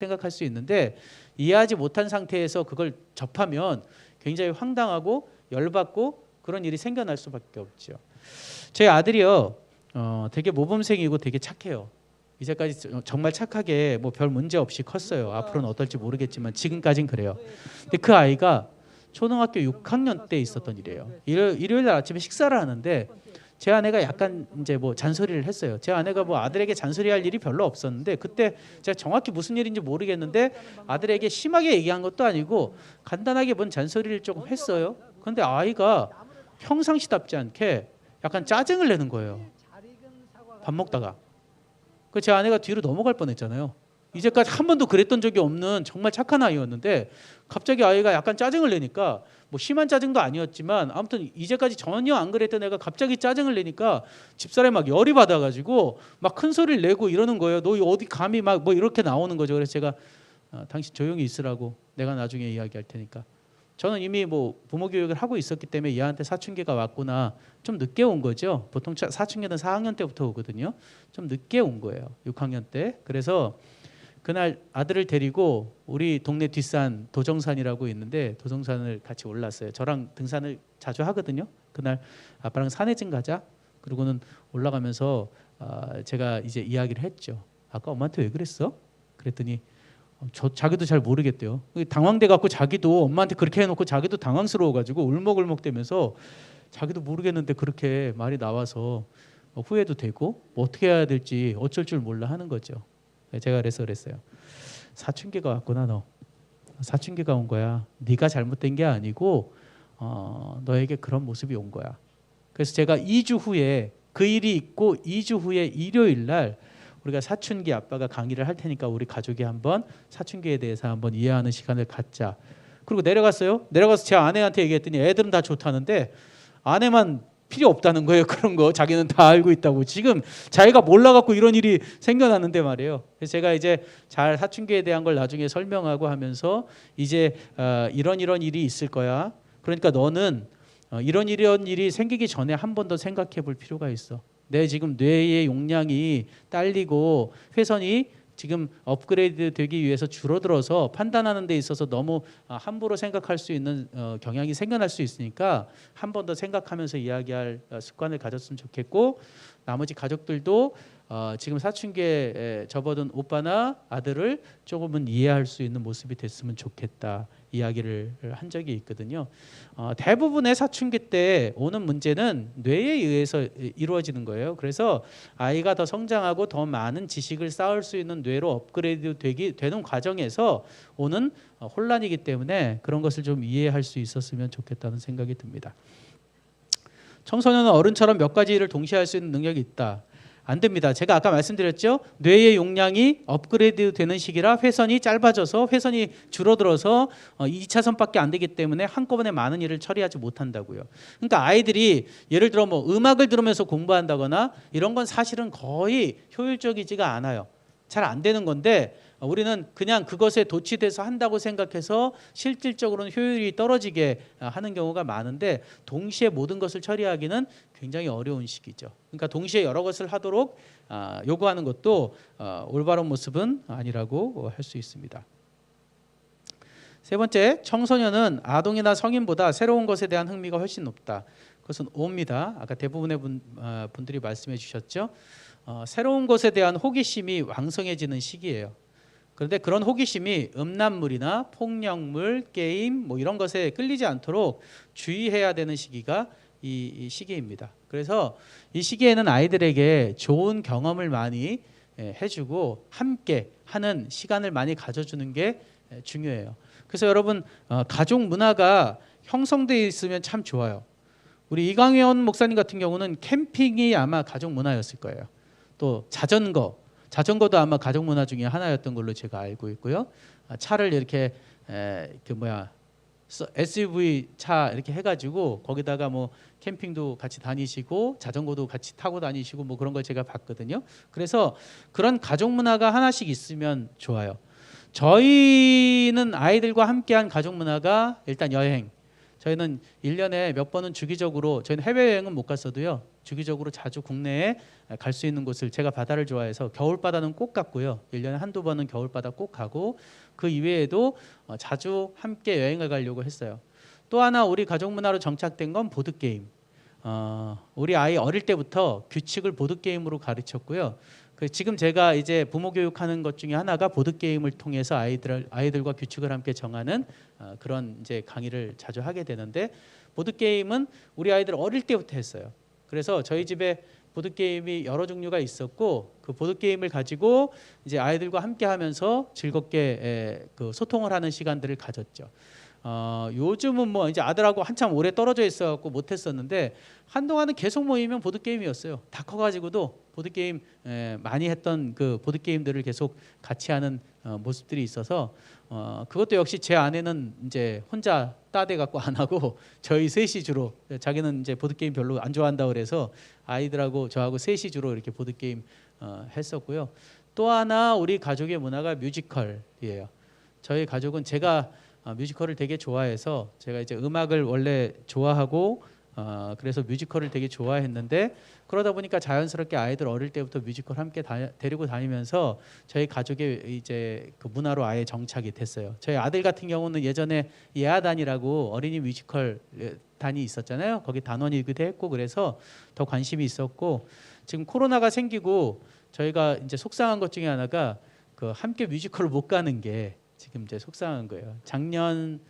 생각할 수 있는데 이해하지 못한 상태에서 그걸 접하면 굉장히 황당하고 열받고 그런 일이 생겨날 수밖에 없죠. 제 아들이요, 되게 모범생이고 되게 착해요. 이제까지 정말 착하게 뭐 별 문제 없이 컸어요. 앞으로는 어떨지 모르겠지만 지금까진 그래요. 근데 그 아이가 초등학교 6학년 때 있었던 일이에요. 일요일 날 아침에 식사를 하는데 제 아내가 약간 이제 뭐 잔소리를 했어요. 제 아내가 뭐 아들에게 잔소리할 일이 별로 없었는데 그때 제가 정확히 무슨 일인지 모르겠는데 아들에게 심하게 얘기한 것도 아니고 간단하게 뭔 잔소리를 조금 했어요. 그런데 아이가 평상시답지 않게 약간 짜증을 내는 거예요. 밥 먹다가. 그 제 아내가 뒤로 넘어갈 뻔했잖아요. 이제까지 한 번도 그랬던 적이 없는 정말 착한 아이였는데 갑자기 아이가 약간 짜증을 내니까 뭐 심한 짜증도 아니었지만 아무튼 이제까지 전혀 안 그랬던 애가 갑자기 짜증을 내니까 집사람이 막 열이 받아가지고 막 큰 소리를 내고 이러는 거예요. 너 어디 감히 막 뭐 이렇게 나오는 거죠. 그래서 제가 당신 조용히 있으라고, 내가 나중에 이야기할 테니까. 저는 이미 뭐 부모 교육을 하고 있었기 때문에 얘한테 사춘기가 왔구나, 좀 늦게 온 거죠. 보통 사춘기는 4학년 때부터 오거든요. 좀 늦게 온 거예요. 6학년 때. 그래서 그날 아들을 데리고 우리 동네 뒷산 도정산이라고 있는데 도정산을 같이 올랐어요. 저랑 등산을 자주 하거든요. 그날 아빠랑 산에 좀 가자. 그리고는 올라가면서 제가 이제 이야기를 했죠. 아까 엄마한테 왜 그랬어? 그랬더니 자기도 잘 모르겠대요. 당황돼 갖고 자기도 엄마한테 그렇게 해놓고 자기도 당황스러워가지고 울먹울먹대면서 자기도 모르겠는데 그렇게 말이 나와서 후회도 되고 뭐 어떻게 해야 될지 어쩔 줄 몰라 하는 거죠. 제가 그랬어요. 사춘기가 왔구나. 너 사춘기가 온 거야. 네가 잘못된 게 아니고 너에게 그런 모습이 온 거야. 그래서 제가 2주 후에 그 일이 있고 2주 후에 일요일 날 우리가 사춘기 아빠가 강의를 할 테니까 우리 가족이 한번 사춘기에 대해서 한번 이해하는 시간을 갖자. 그리고 내려갔어요. 내려가서 제 아내한테 얘기했더니 애들은 다 좋다는데 아내만 필요 없다는 거예요. 그런 거 자기는 다 알고 있다고. 지금 자기가 몰라갖고 이런 일이 생겨났는데 말이에요. 그래서 제가 이제 잘 사춘기에 대한 걸 나중에 설명하고 하면서 이제 이런 일이 있을 거야. 그러니까 너는 이런 일이 생기기 전에 한 번 더 생각해 볼 필요가 있어. 내 지금 뇌의 용량이 딸리고 회선이 지금 업그레이드 되기 위해서 줄어들어서 판단하는 데 있어서 너무 함부로 생각할 수 있는 경향이 생겨날 수 있으니까 한 번 더 생각하면서 이야기할 습관을 가졌으면 좋겠고, 나머지 가족들도 지금 사춘기에 접어든 오빠나 아들을 조금은 이해할 수 있는 모습이 됐으면 좋겠다 이야기를 한 적이 있거든요. 대부분의 사춘기 때 오는 문제는 뇌에 의해서 이루어지는 거예요. 그래서 아이가 더 성장하고 더 많은 지식을 쌓을 수 있는 뇌로 업그레이드 되는 과정에서 오는 혼란이기 때문에 그런 것을 좀 이해할 수 있었으면 좋겠다는 생각이 듭니다. 청소년은 어른처럼 몇 가지 일을 동시에 할 수 있는 능력이 있다. 안 됩니다. 제가 아까 말씀드렸죠. 뇌의 용량이 업그레이드 되는 시기라 회선이 짧아져서 회선이 줄어들어서 2차선밖에 안 되기 때문에 한꺼번에 많은 일을 처리하지 못한다고요. 그러니까 아이들이 예를 들어 뭐 음악을 들으면서 공부한다거나 이런 건 사실은 거의 효율적이지가 않아요. 잘 안 되는 건데 우리는 그냥 그것에 도취돼서 한다고 생각해서 실질적으로는 효율이 떨어지게 하는 경우가 많은데 동시에 모든 것을 처리하기는 굉장히 어려운 시기죠. 그러니까 동시에 여러 것을 하도록 요구하는 것도 올바른 모습은 아니라고 할 수 있습니다. 세 번째, 청소년은 아동이나 성인보다 새로운 것에 대한 흥미가 훨씬 높다. 그것은 O입니다. 아까 대부분의 분들이 말씀해 주셨죠. 새로운 것에 대한 호기심이 왕성해지는 시기예요. 그런데 그런 호기심이 음란물이나 폭력물, 게임 뭐 이런 것에 끌리지 않도록 주의해야 되는 시기가 이 시기입니다. 그래서 이 시기에는 아이들에게 좋은 경험을 많이 해주고 함께 하는 시간을 많이 가져주는 게 중요해요. 그래서 여러분 가족 문화가 형성되어 있으면 참 좋아요. 우리 이광현 목사님 같은 경우는 캠핑이 아마 가족 문화였을 거예요. 또 자전거도 아마 가족 문화 중에 하나였던 걸로 제가 알고 있고요. 차를 이렇게 SUV 차 이렇게 해가지고 거기다가 뭐 캠핑도 같이 다니시고 자전거도 같이 타고 다니시고 뭐 그런 걸 제가 봤거든요. 그래서 그런 가족 문화가 하나씩 있으면 좋아요. 저희는 아이들과 함께한 가족 문화가 일단 여행. 저희는 1년에 몇 번은 주기적으로, 저희는 해외여행은 못 갔어도요, 주기적으로 자주 국내에 갈 수 있는 곳을, 제가 바다를 좋아해서 겨울바다는 꼭 갔고요, 1년에 한두 번은 겨울바다 꼭 가고, 그 이외에도 자주 함께 여행을 가려고 했어요. 또 하나 우리 가족 문화로 정착된 건 보드게임. 우리 아이 어릴 때부터 규칙을 보드게임으로 가르쳤고요. 지금 제가 이제 부모 교육하는 것 중에 하나가 보드게임을 통해서 아이들과 규칙을 함께 정하는 그런 이제 강의를 자주 하게 되는데, 보드게임은 우리 아이들 어릴 때부터 했어요. 그래서 저희 집에 보드게임이 여러 종류가 있었고, 그 보드게임을 가지고 이제 아이들과 함께 하면서 즐겁게 그 소통을 하는 시간들을 가졌죠. 요즘은 뭐 이제 아들하고 한참 오래 떨어져 있어갖고 못했었는데, 한동안은 계속 모이면 보드게임이었어요. 다 커가지고도 보드게임 많이 했던 그 보드게임들을 계속 같이 하는 모습들이 있어서, 그것도 역시 제 아내는 이제 혼자 따대 갖고 안 하고 저희 셋이 주로, 자기는 이제 보드게임 별로 안 좋아한다 그래서 아이들하고 저하고 셋이 주로 이렇게 보드게임 했었고요. 또 하나 우리 가족의 문화가 뮤지컬이에요. 저희 가족은, 제가 뮤지컬을 되게 좋아해서, 제가 이제 음악을 원래 좋아하고 그래서 뮤지컬을 되게 좋아했는데, 그러다 보니까 자연스럽게 아이들 어릴 때부터 뮤지컬 함께 데리고 다니면서 저희 가족의 이제 그 문화로 아예 정착이 됐어요. 저희 아들 같은 경우는 예전에 예아단이라고 어린이 뮤지컬 단이 있었잖아요. 거기 단원이기도 했고, 그래서 더 관심이 있었고, 지금 코로나가 생기고 저희가 이제 속상한 것 중에 하나가 그 함께 뮤지컬을 못 가는 게 지금 이제 속상한 거예요. 작년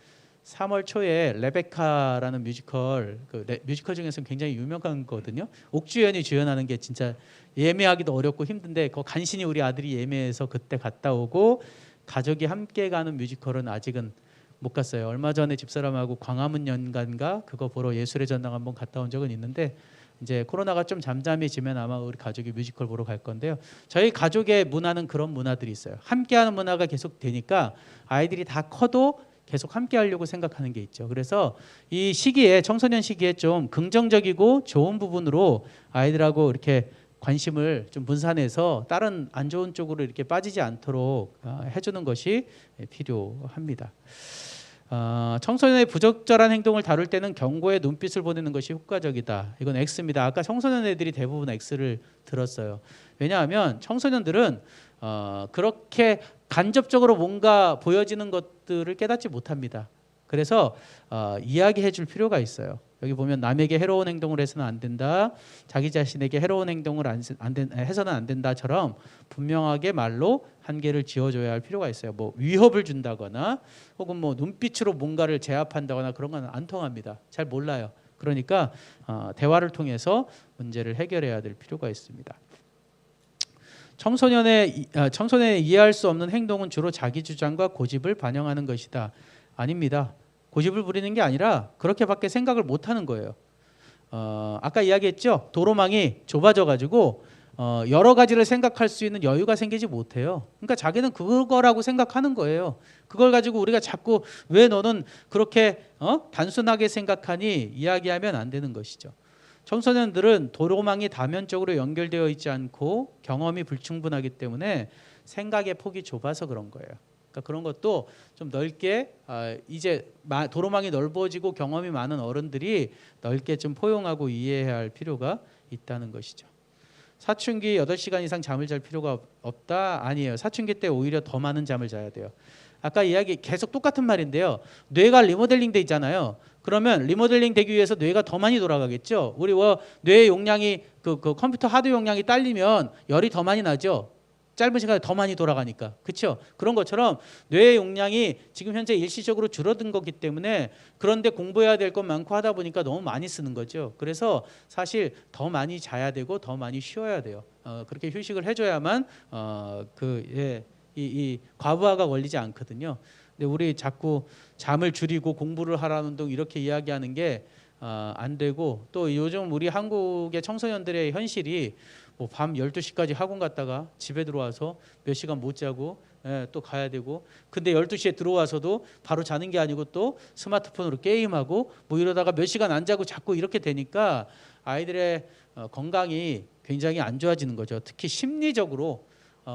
3월 초에 레베카라는 뮤지컬, 뮤지컬 중에서는 굉장히 유명한 거거든요. 옥주연이 주연하는 게 진짜 예매하기도 어렵고 힘든데, 그 간신히 우리 아들이 예매해서 그때 갔다 오고, 가족이 함께 가는 뮤지컬은 아직은 못 갔어요. 얼마 전에 집사람하고 광화문 연가인가 그거 보러 예술의 전당 한번 갔다 온 적은 있는데, 이제 코로나가 좀 잠잠해지면 아마 우리 가족이 뮤지컬 보러 갈 건데요. 저희 가족의 문화는 그런 문화들이 있어요. 함께하는 문화가 계속 되니까 아이들이 다 커도 계속 함께하려고 생각하는 게 있죠. 그래서 이 시기에, 청소년 시기에 좀 긍정적이고 좋은 부분으로 아이들하고 이렇게 관심을 좀 분산해서 다른 안 좋은 쪽으로 이렇게 빠지지 않도록 해주는 것이 필요합니다. 청소년의 부적절한 행동을 다룰 때는 경고의 눈빛을 보내는 것이 효과적이다. 이건 X입니다. 아까 청소년 애들이 대부분 X를 들었어요. 왜냐하면 청소년들은 그렇게 간접적으로 뭔가 보여지는 것들을 깨닫지 못합니다. 그래서 이야기해 줄 필요가 있어요. 여기 보면 남에게 해로운 행동을 해서는 안 된다, 자기 자신에게 해로운 행동을 해서는 안 된다처럼 분명하게 말로 한계를 지어줘야 할 필요가 있어요. 뭐 위협을 준다거나 혹은 뭐 눈빛으로 뭔가를 제압한다거나 그런 건 안 통합니다. 잘 몰라요. 그러니까 대화를 통해서 문제를 해결해야 될 필요가 있습니다. 청소년의 이해할 수 없는 행동은 주로 자기 주장과 고집을 반영하는 것이다. 아닙니다. 고집을 부리는 게 아니라 그렇게밖에 생각을 못하는 거예요. 아까 이야기했죠. 도로망이 좁아져가지고 여러 가지를 생각할 수 있는 여유가 생기지 못해요. 그러니까 자기는 그거라고 생각하는 거예요. 그걸 가지고 우리가 자꾸 왜 너는 그렇게 단순하게 생각하니 이야기하면 안 되는 것이죠. 청소년들은 도로망이 다면적으로 연결되어 있지 않고 경험이 불충분하기 때문에 생각의 폭이 좁아서 그런 거예요. 그러니까 그런 것도 좀 넓게, 이제 도로망이 넓어지고 경험이 많은 어른들이 넓게 좀 포용하고 이해해야 할 필요가 있다는 것이죠. 사춘기 8시간 이상 잠을 잘 필요가 없다? 아니에요. 사춘기 때 오히려 더 많은 잠을 자야 돼요. 아까 이야기 계속 똑같은 말인데요. 뇌가 리모델링 돼 있잖아요. 그러면 리모델링 되기 위해서 뇌가 더 많이 돌아가겠죠. 우리 뇌 용량이 그 컴퓨터 하드 용량이 딸리면 열이 더 많이 나죠. 짧은 시간에 더 많이 돌아가니까. 그렇죠? 그런 것처럼 뇌의 용량이 지금 현재 일시적으로 줄어든 거기 때문에, 그런데 공부해야 될 것 많고 하다 보니까 너무 많이 쓰는 거죠. 그래서 사실 더 많이 자야 되고 더 많이 쉬어야 돼요. 그렇게 휴식을 해줘야만 이 과부하가 걸리지 않거든요. 근데 우리 자꾸 잠을 줄이고 공부를 하라는 등 이렇게 이야기하는 게 안 되고, 또 요즘 우리 한국의 청소년들의 현실이 뭐 밤 12시까지 학원 갔다가 집에 들어와서 몇 시간 못 자고 또 가야 되고, 근데 12시에 들어와서도 바로 자는 게 아니고 또 스마트폰으로 게임하고 뭐 이러다가 몇 시간 안 자고 자꾸 이렇게 되니까 아이들의 건강이 굉장히 안 좋아지는 거죠. 특히 심리적으로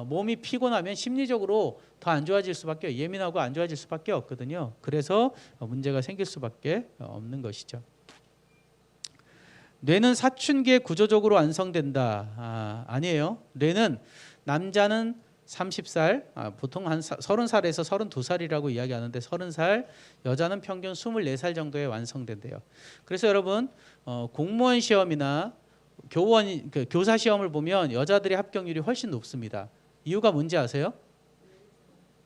몸이 피곤하면 심리적으로 더 안 좋아질 수밖에 예민하고 안 좋아질 수밖에 없거든요. 그래서 문제가 생길 수밖에 없는 것이죠. 뇌는 사춘기에 구조적으로 완성된다. 아니에요. 뇌는 남자는 30살, 보통 한 30살에서 32살이라고 이야기하는데 30살, 여자는 평균 24살 정도에 완성된대요. 그래서 여러분 공무원 시험이나 교사 시험을 보면 여자들의 합격률이 훨씬 높습니다. 이유가 뭔지 아세요?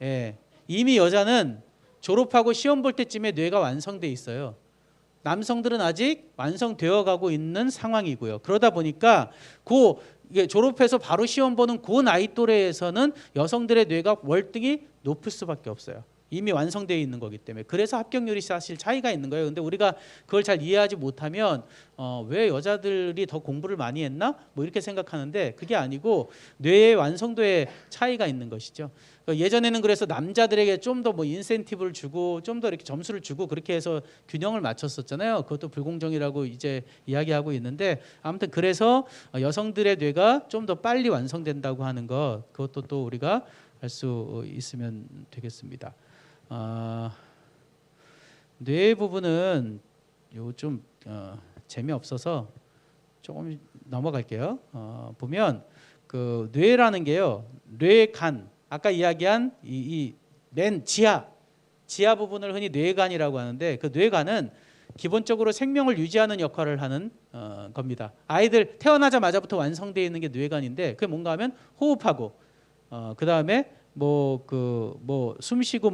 예, 이미 여자는 졸업하고 시험 볼 때쯤에 뇌가 완성돼 있어요. 남성들은 아직 완성되어 가고 있는 상황이고요. 그러다 보니까 이게 졸업해서 바로 시험 보는 그 나이 또래에서는 여성들의 뇌가 월등히 높을 수밖에 없어요. 이미 완성되어 있는 거기 때문에. 그래서 합격률이 사실 차이가 있는 거예요. 근데 우리가 그걸 잘 이해하지 못하면 왜 여자들이 더 공부를 많이 했나? 뭐 이렇게 생각하는데 그게 아니고 뇌의 완성도에 차이가 있는 것이죠. 예전에는 그래서 남자들에게 좀 더 뭐 인센티브를 주고 좀 더 이렇게 점수를 주고 그렇게 해서 균형을 맞췄었잖아요. 그것도 불공정이라고 이제 이야기하고 있는데 아무튼 그래서 여성들의 뇌가 좀 더 빨리 완성된다고 하는 것 그것도 또 우리가 알 수 있으면 되겠습니다. 뇌 부분은 좀 재미없어서 조금 넘어갈게요. 보면 그 뇌라는 게요, 뇌간 아까 이야기한 맨 지하 부분을 흔히 뇌간이라고 하는데 그 뇌간은 기본적으로 생명을 유지하는 역할을 하는 겁니다. 아이들 태어나자마자부터 완성되어 있는 게 뇌간인데 그게 뭔가 하면 호흡하고 그 다음에 숨쉬고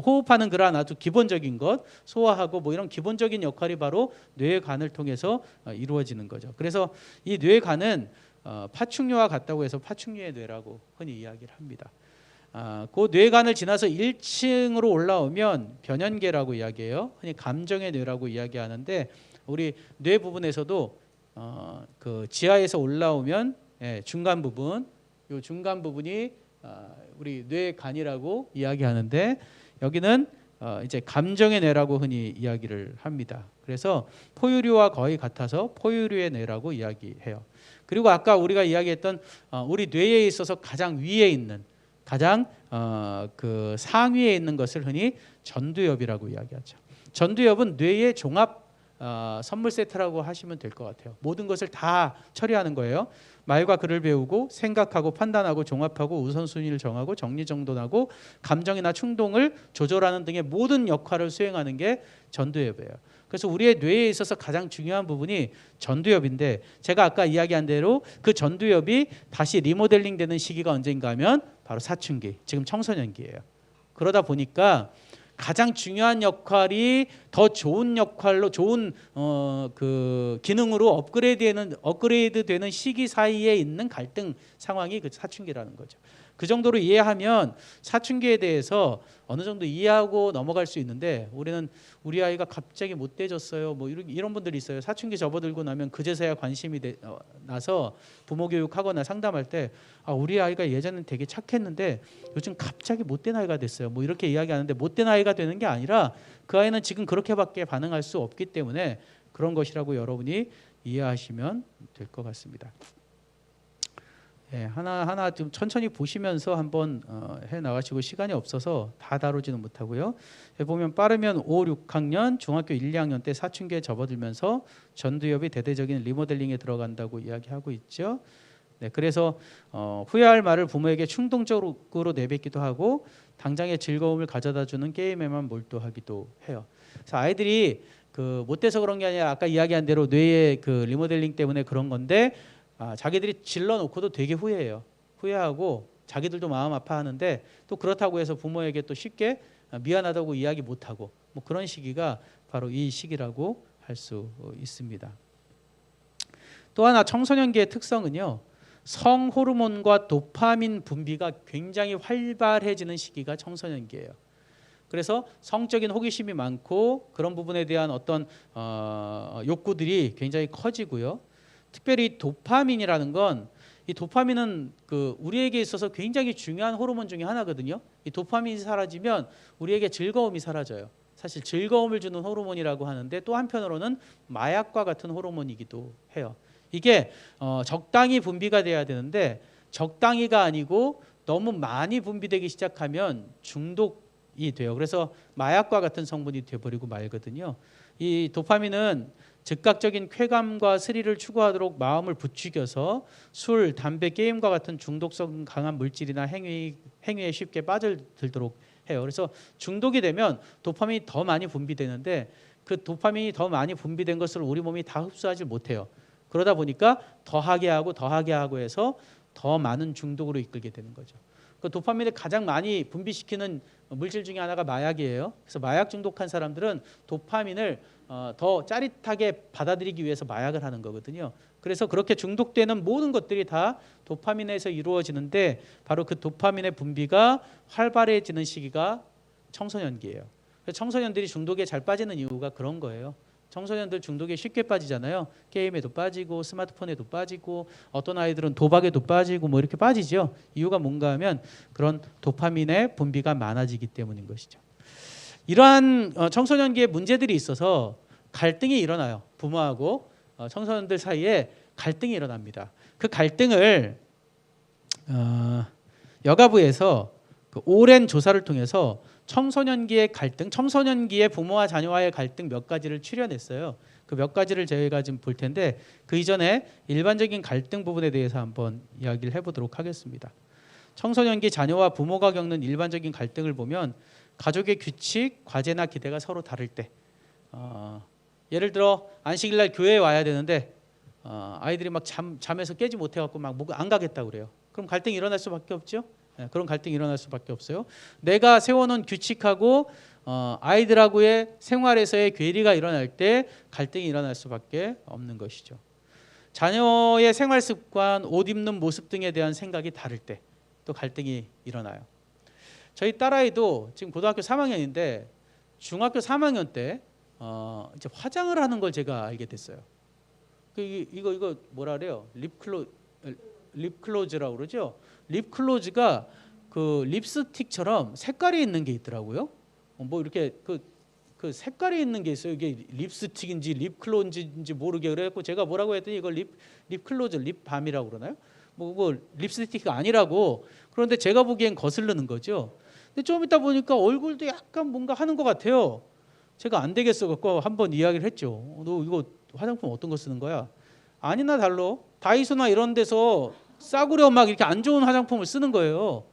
호흡하는 그런 아주 기본적인 것 소화하고 뭐 이런 기본적인 역할이 바로 뇌간을 통해서 이루어지는 거죠. 그래서 이 뇌간은 파충류와 같다고 해서 파충류의 뇌라고 흔히 이야기를 합니다. 그 뇌간을 지나서 1층으로 올라오면 변연계라고 이야기해요. 흔히 감정의 뇌라고 이야기하는데 우리 뇌 부분에서도 그 지하에서 올라오면 중간 부분, 이 중간 부분이 우리 뇌간이라고 이야기하는데 여기는 이제 감정의 뇌라고 흔히 이야기를 합니다. 그래서 포유류와 거의 같아서 포유류의 뇌라고 이야기해요. 그리고 아까 우리가 이야기했던 우리 뇌에 있어서 가장 위에 있는 가장 그 상위에 있는 것을 흔히 전두엽이라고 이야기하죠. 전두엽은 뇌의 종합 선물 세트라고 하시면 될 것 같아요. 모든 것을 다 처리하는 거예요. 말과 글을 배우고 생각하고 판단하고 종합하고 우선순위를 정하고 정리정돈하고 감정이나 충동을 조절하는 등의 모든 역할을 수행하는 게 전두엽이에요. 그래서 우리의 뇌에 있어서 가장 중요한 부분이 전두엽인데 제가 아까 이야기한 대로 그 전두엽이 다시 리모델링 되는 시기가 언제인가 하면 바로 사춘기, 지금 청소년기예요. 그러다 보니까 가장 중요한 역할이 더 좋은 역할로 좋은 그 기능으로 업그레이드 되는 시기 사이에 있는 갈등 상황이 그 사춘기라는 거죠. 그 정도로 이해하면 사춘기에 대해서 어느 정도 이해하고 넘어갈 수 있는데 우리는 우리 아이가 갑자기 못돼졌어요. 뭐 이런 분들이 있어요. 사춘기 접어들고 나면 그제서야 관심이 나서 부모 교육하거나 상담할 때 우리 아이가 예전엔 되게 착했는데 요즘 갑자기 못된 아이가 됐어요. 뭐 이렇게 이야기하는데 못된 아이가 되는 게 아니라 그 아이는 지금 그렇게밖에 반응할 수 없기 때문에 그런 것이라고 여러분이 이해하시면 될 것 같습니다. 하나하나 좀 천천히 보시면서 한번 해 나가시고 시간이 없어서 다 다루지는 못하고요. 보면 빠르면 5, 6학년, 중학교 1, 2학년 때 사춘기에 접어들면서 전두엽이 대대적인 리모델링에 들어간다고 이야기하고 있죠. 그래서 후회할 말을 부모에게 충동적으로 내뱉기도 하고 당장의 즐거움을 가져다주는 게임에만 몰두하기도 해요. 그래서 아이들이 못돼서 그런 게 아니라 아까 이야기한 대로 뇌의 그 리모델링 때문에 그런 건데 자기들이 질러놓고도 되게 후회해요. 후회하고 자기들도 마음 아파하는데 또 그렇다고 해서 부모에게 또 쉽게 미안하다고 이야기 못하고 뭐 그런 시기가 바로 이 시기라고 할 수 있습니다. 또 하나 청소년기의 특성은요. 성 호르몬과 도파민 분비가 굉장히 활발해지는 시기가 청소년기예요. 그래서 성적인 호기심이 많고 그런 부분에 대한 어떤 욕구들이 굉장히 커지고요. 특별히 도파민이라는 건 이 도파민은 우리에게 있어서 굉장히 중요한 호르몬 중에 하나거든요. 이 도파민이 사라지면 우리에게 즐거움이 사라져요. 사실 즐거움을 주는 호르몬이라고 하는데 또 한편으로는 마약과 같은 호르몬이기도 해요. 이게 적당히 분비가 돼야 되는데 적당히가 아니고 너무 많이 분비되기 시작하면 중독이 돼요. 그래서 마약과 같은 성분이 돼버리고 말거든요. 이 도파민은 즉각적인 쾌감과 스릴을 추구하도록 마음을 부추겨서 술, 담배, 게임과 같은 중독성 강한 물질이나 행위에 쉽게 빠져들도록 해요. 그래서 중독이 되면 도파민이 더 많이 분비되는데 그 도파민이 더 많이 분비된 것을 우리 몸이 다 흡수하지 못해요. 그러다 보니까 더하게 하고 해서 더 많은 중독으로 이끌게 되는 거죠. 그 도파민을 가장 많이 분비시키는 물질 중에 하나가 마약이에요. 그래서 마약 중독한 사람들은 도파민을 더 짜릿하게 받아들이기 위해서 마약을 하는 거거든요. 그래서 그렇게 중독되는 모든 것들이 다 도파민에서 이루어지는데 바로 그 도파민의 분비가 활발해지는 시기가 청소년기예요. 그래서 청소년들이 중독에 잘 빠지는 이유가 그런 거예요. 청소년들 중독에 쉽게 빠지잖아요. 게임에도 빠지고 스마트폰에도 빠지고 어떤 아이들은 도박에도 빠지고 뭐 이렇게 빠지죠. 이유가 뭔가 하면 그런 도파민의 분비가 많아지기 때문인 것이죠. 이러한 청소년기에 문제들이 있어서 갈등이 일어나요. 부모하고 청소년들 사이에 갈등이 일어납니다. 그 갈등을 여가부에서 그 오랜 조사를 통해서 청소년기의 갈등, 청소년기의 부모와 자녀와의 갈등 몇 가지를 추려냈어요. 그 몇 가지를 저희가 지금 볼 텐데 그 이전에 일반적인 갈등 부분에 대해서 한번 이야기를 해보도록 하겠습니다. 청소년기 자녀와 부모가 겪는 일반적인 갈등을 보면 가족의 규칙, 과제나 기대가 서로 다를 때 예를 들어 안식일날 교회에 와야 되는데 아이들이 막 잠에서 깨지 못해갖고 막 안 가겠다고 그래요. 그럼 갈등이 일어날 수밖에 없죠. 그런 갈등이 일어날 수밖에 없어요. 내가 세워놓은 규칙하고 아이들하고의 생활에서의 괴리가 일어날 때 갈등이 일어날 수밖에 없는 것이죠. 자녀의 생활 습관, 옷 입는 모습 등에 대한 생각이 다를 때 또 갈등이 일어나요. 저희 딸아이도 지금 고등학교 3학년인데 중학교 3학년 때 이제 화장을 하는 걸 제가 알게 됐어요. 이거 뭐라 그래요? 립클로즈라고 그러죠. 립클로즈가 그 립스틱처럼 색깔이 있는 게 있더라고요. 뭐 이렇게 그 색깔이 있는 게 있어요. 이게 립스틱인지 립클로즈인지 모르게 그래갖고 제가 뭐라고 했더니 이걸 립클로즈, 립밤이라고 그러나요? 뭐 립스틱이 아니라고. 그런데 제가 보기엔 거슬리는 거죠. 근데 좀 이따 보니까 얼굴도 약간 뭔가 하는 것 같아요. 제가 안 되겠어 갖고 한번 이야기를 했죠. 너 이거 화장품 어떤 거 쓰는 거야? 아니나 달러 다이소나 이런 데서 싸구려 막 이렇게 안 좋은 화장품을 쓰는 거예요.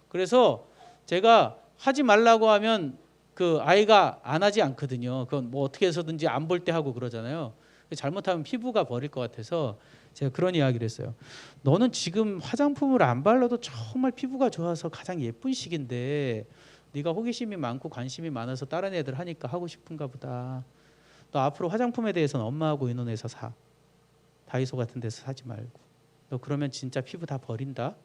그래서 제가 하지 말라고 하면 그 아이가 안 하지 않거든요. 그건 뭐 어떻게 해서든지 안 볼 때 하고 그러잖아요. 잘못하면 피부가 버릴 것 같아서 제가 그런 이야기를 했어요. 너는 지금 화장품을 안 발라도 정말 피부가 좋아서 가장 예쁜 시기인데 네가 호기심이 많고 관심이 많아서 다른 애들 하니까 하고 싶은가 보다. 너 앞으로 화장품에 대해서는 엄마하고 의논해서 사. 다이소 같은 데서 사지 말고. 너 그러면 진짜 피부 다 버린다.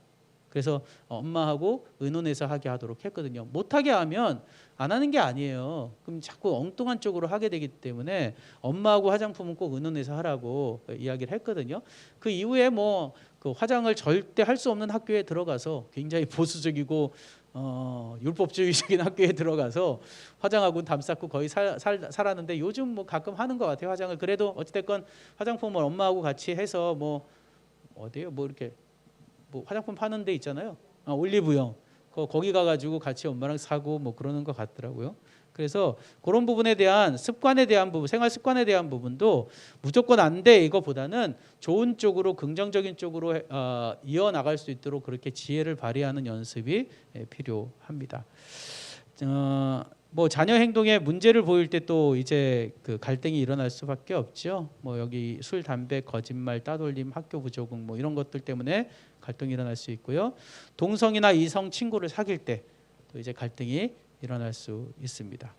그래서 엄마하고 의논해서 하게 하도록 했거든요. 못하게 하면 안 하는 게 아니에요. 그럼 자꾸 엉뚱한 쪽으로 하게 되기 때문에 엄마하고 화장품은 꼭 의논해서 하라고 이야기를 했거든요. 그 이후에 뭐 그 화장을 절대 할 수 없는 학교에 들어가서 굉장히 보수적이고 율법주의적인 학교에 들어가서 화장하고 담 쌓고 거의 살았는데 요즘 뭐 가끔 하는 것 같아요. 화장을. 그래도 어찌됐건 화장품을 엄마하고 같이 해서 뭐 어디요? 뭐 이렇게 뭐 화장품 파는 데 있잖아요. 올리브영. 거기 가가지고 같이 엄마랑 사고 뭐 그러는 것 같더라고요. 그래서 그런 부분에 대한 습관에 대한 부분, 생활 습관에 대한 부분도 무조건 안 돼 이거보다는 좋은 쪽으로 긍정적인 쪽으로 이어나갈 수 있도록 그렇게 지혜를 발휘하는 연습이 필요합니다. 뭐 자녀 행동에 문제를 보일 때 또 이제 그 갈등이 일어날 수밖에 없죠. 뭐 여기 술, 담배, 거짓말, 따돌림, 학교 부조금 뭐 이런 것들 때문에 갈등이 일어날 수 있고요. 동성이나 이성 친구를 사귈 때 또 이제 갈등이 일어날 수 있습니다.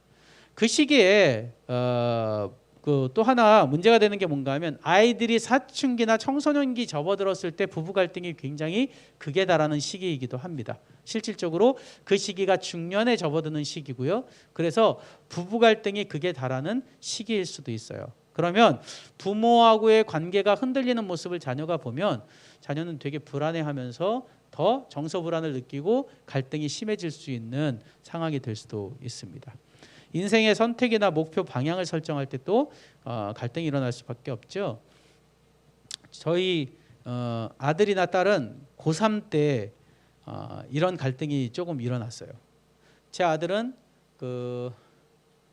그 시기에 그 또 하나 문제가 되는 게 뭔가 하면 아이들이 사춘기나 청소년기 접어들었을 때 부부 갈등이 굉장히 극에 달하는 시기이기도 합니다. 실질적으로 그 시기가 중년에 접어드는 시기고요. 그래서 부부 갈등이 극에 달하는 시기일 수도 있어요. 그러면 부모하고의 관계가 흔들리는 모습을 자녀가 보면 자녀는 되게 불안해하면서 더 정서불안을 느끼고 갈등이 심해질 수 있는 상황이 될 수도 있습니다. 인생의 선택이나 목표 방향을 설정할 때 또 갈등이 일어날 수밖에 없죠. 저희 아들이나 딸은 고3 때 이런 갈등이 조금 일어났어요. 제 아들은 그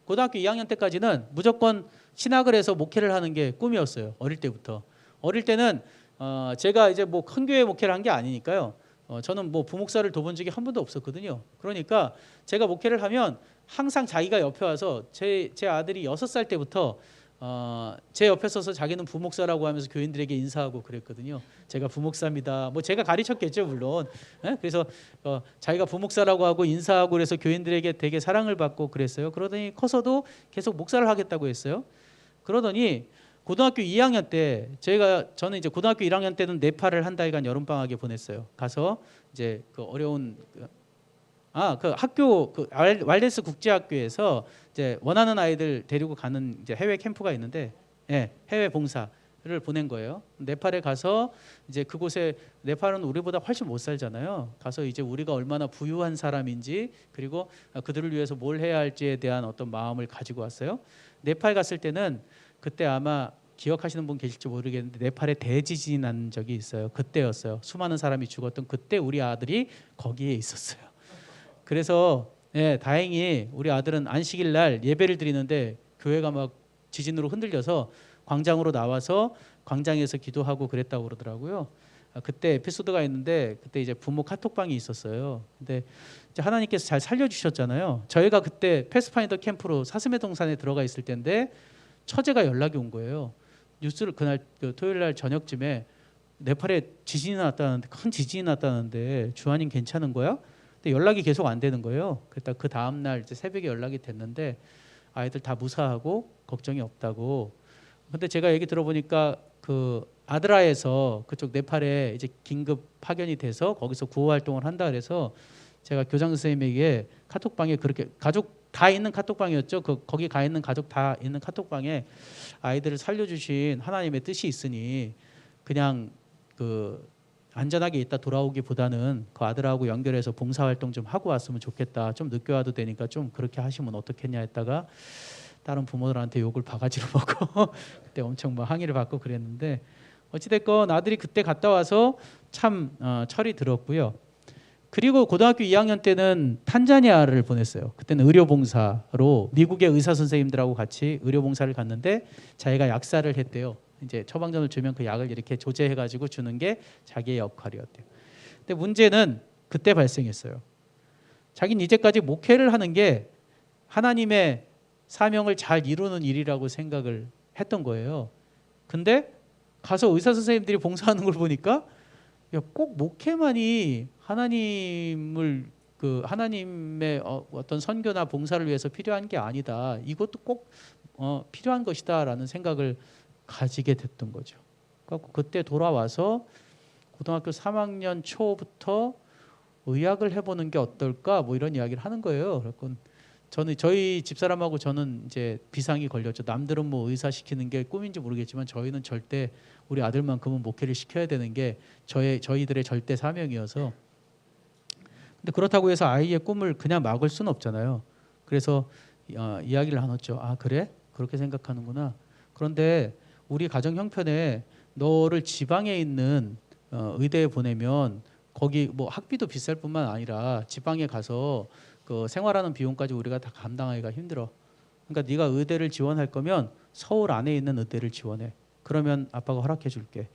고등학교 2학년 때까지는 무조건 신학을 해서 목회를 하는 게 꿈이었어요. 어릴 때부터. 어릴 때는 제가 이제 뭐 큰 교회 목회를 한 게 아니니까요. 저는 뭐 부목사를 둬본 적이 한 번도 없었거든요. 그러니까 제가 목회를 하면 항상 자기가 옆에 와서 제 아들이 6살 때부터 제 옆에 서서 자기는 부목사라고 하면서 교인들에게 인사하고 그랬거든요. 제가 부목사입니다. 뭐 제가 가르쳤겠죠, 물론. 예? 그래서 자기가 부목사라고 하고 인사하고 그래서 교인들에게 되게 사랑을 받고 그랬어요. 그러더니 커서도 계속 목사를 하겠다고 했어요. 그러더니 고등학교 2학년 때 저는 이제 고등학교 1학년 때는 네팔을 한 달간 여름 방학에 보냈어요. 가서 이제 그 어려운 그 학교 그 왈데스 국제학교에서 이제 원하는 아이들 데리고 가는 이제 해외 캠프가 있는데, 예, 해외 봉사를 보낸 거예요. 네팔에 가서 이제 그곳에 네팔은 우리보다 훨씬 못 살잖아요. 가서 이제 우리가 얼마나 부유한 사람인지 그리고 그들을 위해서 뭘 해야 할지에 대한 어떤 마음을 가지고 왔어요. 네팔 갔을 때는 그때 아마 기억하시는 분 계실지 모르겠는데 네팔에 대지진이 난 적이 있어요. 그때였어요. 수많은 사람이 죽었던 그때 우리 아들이 거기에 있었어요. 그래서 다행히 우리 아들은 안식일 날 예배를 드리는데 교회가 막 지진으로 흔들려서 광장으로 나와서 광장에서 기도하고 그랬다고 그러더라고요. 그때 에피소드가 있는데 그때 이제 부모 카톡방이 있었어요. 근데 이제 하나님께서 잘 살려주셨잖아요. 저희가 그때 패스파인더 캠프로 사슴의 동산에 들어가 있을 때인데 처제가 연락이 온 거예요. 뉴스를 그날 토요일 날 저녁쯤에 네팔에 지진이 났다는데 큰 지진이 났다는데 주한님 괜찮은 거야? 근데 연락이 계속 안 되는 거예요. 그랬다 그 다음 날 이제 새벽에 연락이 됐는데 아이들 다 무사하고 걱정이 없다고. 근데 제가 얘기 들어보니까 그 아드라에서 그쪽 네팔에 이제 긴급 파견이 돼서 거기서 구호 활동을 한다 그래서 제가 교장 선생님에게 카톡방에 그렇게 가족 다 있는 카톡방이었죠. 거기 가 있는 가족 다 있는 카톡방에 아이들을 살려주신 하나님의 뜻이 있으니 그냥 그 안전하게 있다 돌아오기보다는 그 아들하고 연결해서 봉사활동 좀 하고 왔으면 좋겠다. 좀 늦게 와도 되니까 좀 그렇게 하시면 어떻겠냐 했다가 다른 부모들한테 욕을 바가지로 먹고 그때 엄청 막 항의를 받고 그랬는데 어찌됐건 아들이 그때 갔다 와서 참 철이 들었고요. 그리고 고등학교 2학년 때는 탄자니아를 보냈어요. 그때는 의료봉사로 미국의 의사 선생님들하고 같이 의료봉사를 갔는데 자기가 약사를 했대요. 이제 처방전을 주면 그 약을 이렇게 조제해가지고 주는 게 자기의 역할이었대요. 근데 문제는 그때 발생했어요. 자기는 이제까지 목회를 하는 게 하나님의 사명을 잘 이루는 일이라고 생각을 했던 거예요. 근데 가서 의사 선생님들이 봉사하는 걸 보니까 야, 꼭 목회만이 하나님을 하나님의 어떤 선교나 봉사를 위해서 필요한 게 아니다. 이것도 꼭 필요한 것이다라는 생각을 가지게 됐던 거죠. 그래서 그때 돌아와서 고등학교 3학년 초부터 의학을 해보는 게 어떨까 뭐 이런 이야기를 하는 거예요. 그래서 저희 집사람하고 저는 이제 비상이 걸렸죠. 남들은 뭐 의사 시키는 게 꿈인지 모르겠지만 저희는 절대 우리 아들만큼은 목회를 시켜야 되는 게 저희들의 절대 사명이어서. 근데 그렇다고 해서 아이의 꿈을 그냥 막을 수는 없잖아요. 그래서 이야기를 나눴죠. 아 그래? 그렇게 생각하는구나. 그런데 우리 가정 형편에 너를 지방에 있는 의대에 보내면 거기 뭐 학비도 비쌀 뿐만 아니라 지방에 가서 그 생활하는 비용까지 우리가 다 감당하기가 힘들어. 그러니까 네가 의대를 지원할 거면 서울 안에 있는 의대를 지원해. 그러면 아빠가 허락해 줄게.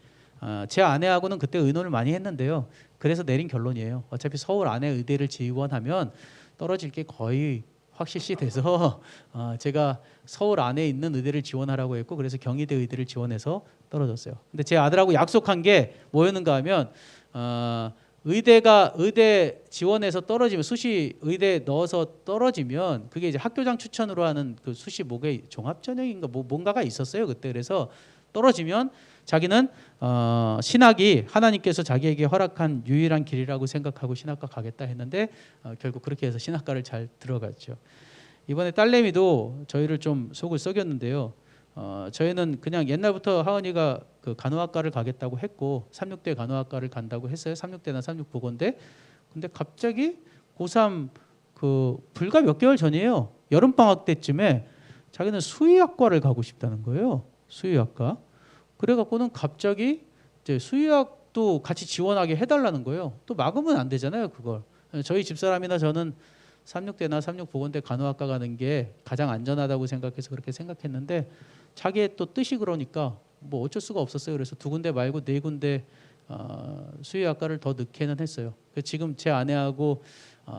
제 아내하고는 그때 의논을 많이 했는데요. 그래서 내린 결론이에요. 어차피 서울 안에 의대를 지원하면 떨어질 게 거의 확실시 돼서 제가 서울 안에 있는 의대를 지원하라고 했고 그래서 경희대 의대를 지원해서 떨어졌어요. 근데 제 아들하고 약속한 게 뭐였는가 하면 의대 지원해서 떨어지면 수시 의대 넣어서 떨어지면 그게 이제 학교장 추천으로 하는 그 수시 목의 종합 전형인가 뭔가가 있었어요 그때. 그래서 떨어지면 자기는 신학이 하나님께서 자기에게 허락한 유일한 길이라고 생각하고 신학과 가겠다 했는데 결국 그렇게 해서 신학과를 잘 들어갔죠. 이번에 딸내미도 저희를 좀 속을 썩였는데요. 저희는 그냥 옛날부터 하은이가 그 간호학과를 가겠다고 했고 36대 간호학과를 간다고 했어요. 36대나 36보건대. 근데 갑자기 고3 그 불과 몇 개월 전이에요. 여름방학 때쯤에 자기는 수의학과를 가고 싶다는 거예요. 수의학과. 그래갖고는 갑자기 이제 수의학도 같이 지원하게 해달라는 거예요. 또 막으면 안 되잖아요, 그걸. 저희 집사람이나 저는 삼육대나 삼육보건대 간호학과 가는 게 가장 안전하다고 생각해서 그렇게 생각했는데 자기의 또 뜻이 그러니까 뭐 어쩔 수가 없었어요. 그래서 2군데 말고 4군데 수의학과를 더 넣기는 했어요. 지금 제 아내하고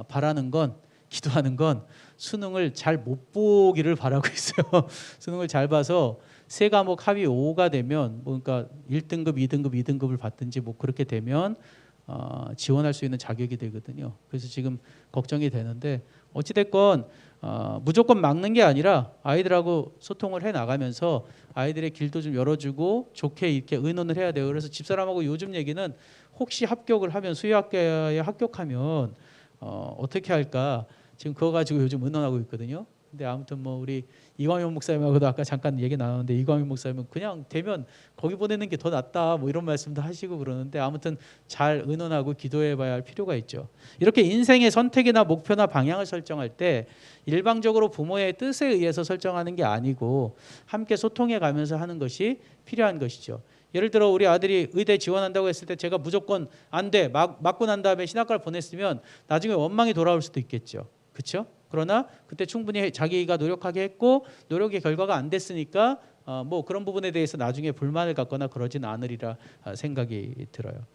바라는 건, 기도하는 건 수능을 잘 못 보기를 바라고 있어요. 수능을 잘 봐서 3과목 합이 5가 되면 뭐 그러니까 1등급, 2등급, 2등급을 받든지 뭐 그렇게 되면 지원할 수 있는 자격이 되거든요. 그래서 지금 걱정이 되는데 어찌 됐건 무조건 막는 게 아니라 아이들하고 소통을 해 나가면서 아이들의 길도 좀 열어주고 좋게 이렇게 의논을 해야 돼요. 그래서 집사람하고 요즘 얘기는 혹시 합격을 하면 수의학과에 합격하면 어떻게 할까 지금 그거 가지고 요즘 의논하고 있거든요. 근데 아무튼 뭐 우리 이광현 목사님하고도 아까 잠깐 얘기 나눴는데 이광현 목사님은 그냥 되면 거기 보내는 게 더 낫다 뭐 이런 말씀도 하시고 그러는데 아무튼 잘 의논하고 기도해봐야 할 필요가 있죠. 이렇게 인생의 선택이나 목표나 방향을 설정할 때 일방적으로 부모의 뜻에 의해서 설정하는 게 아니고 함께 소통해 가면서 하는 것이 필요한 것이죠. 예를 들어 우리 아들이 의대 지원한다고 했을 때 제가 무조건 안 돼 맞고 난 다음에 신학과를 보냈으면 나중에 원망이 돌아올 수도 있겠죠. 그렇죠? 그러나 그때 충분히 자기가 노력하게 했고 노력의 결과가 안 됐으니까 뭐 그런 부분에 대해서 나중에 불만을 갖거나 그러진 않으리라 생각이 들어요.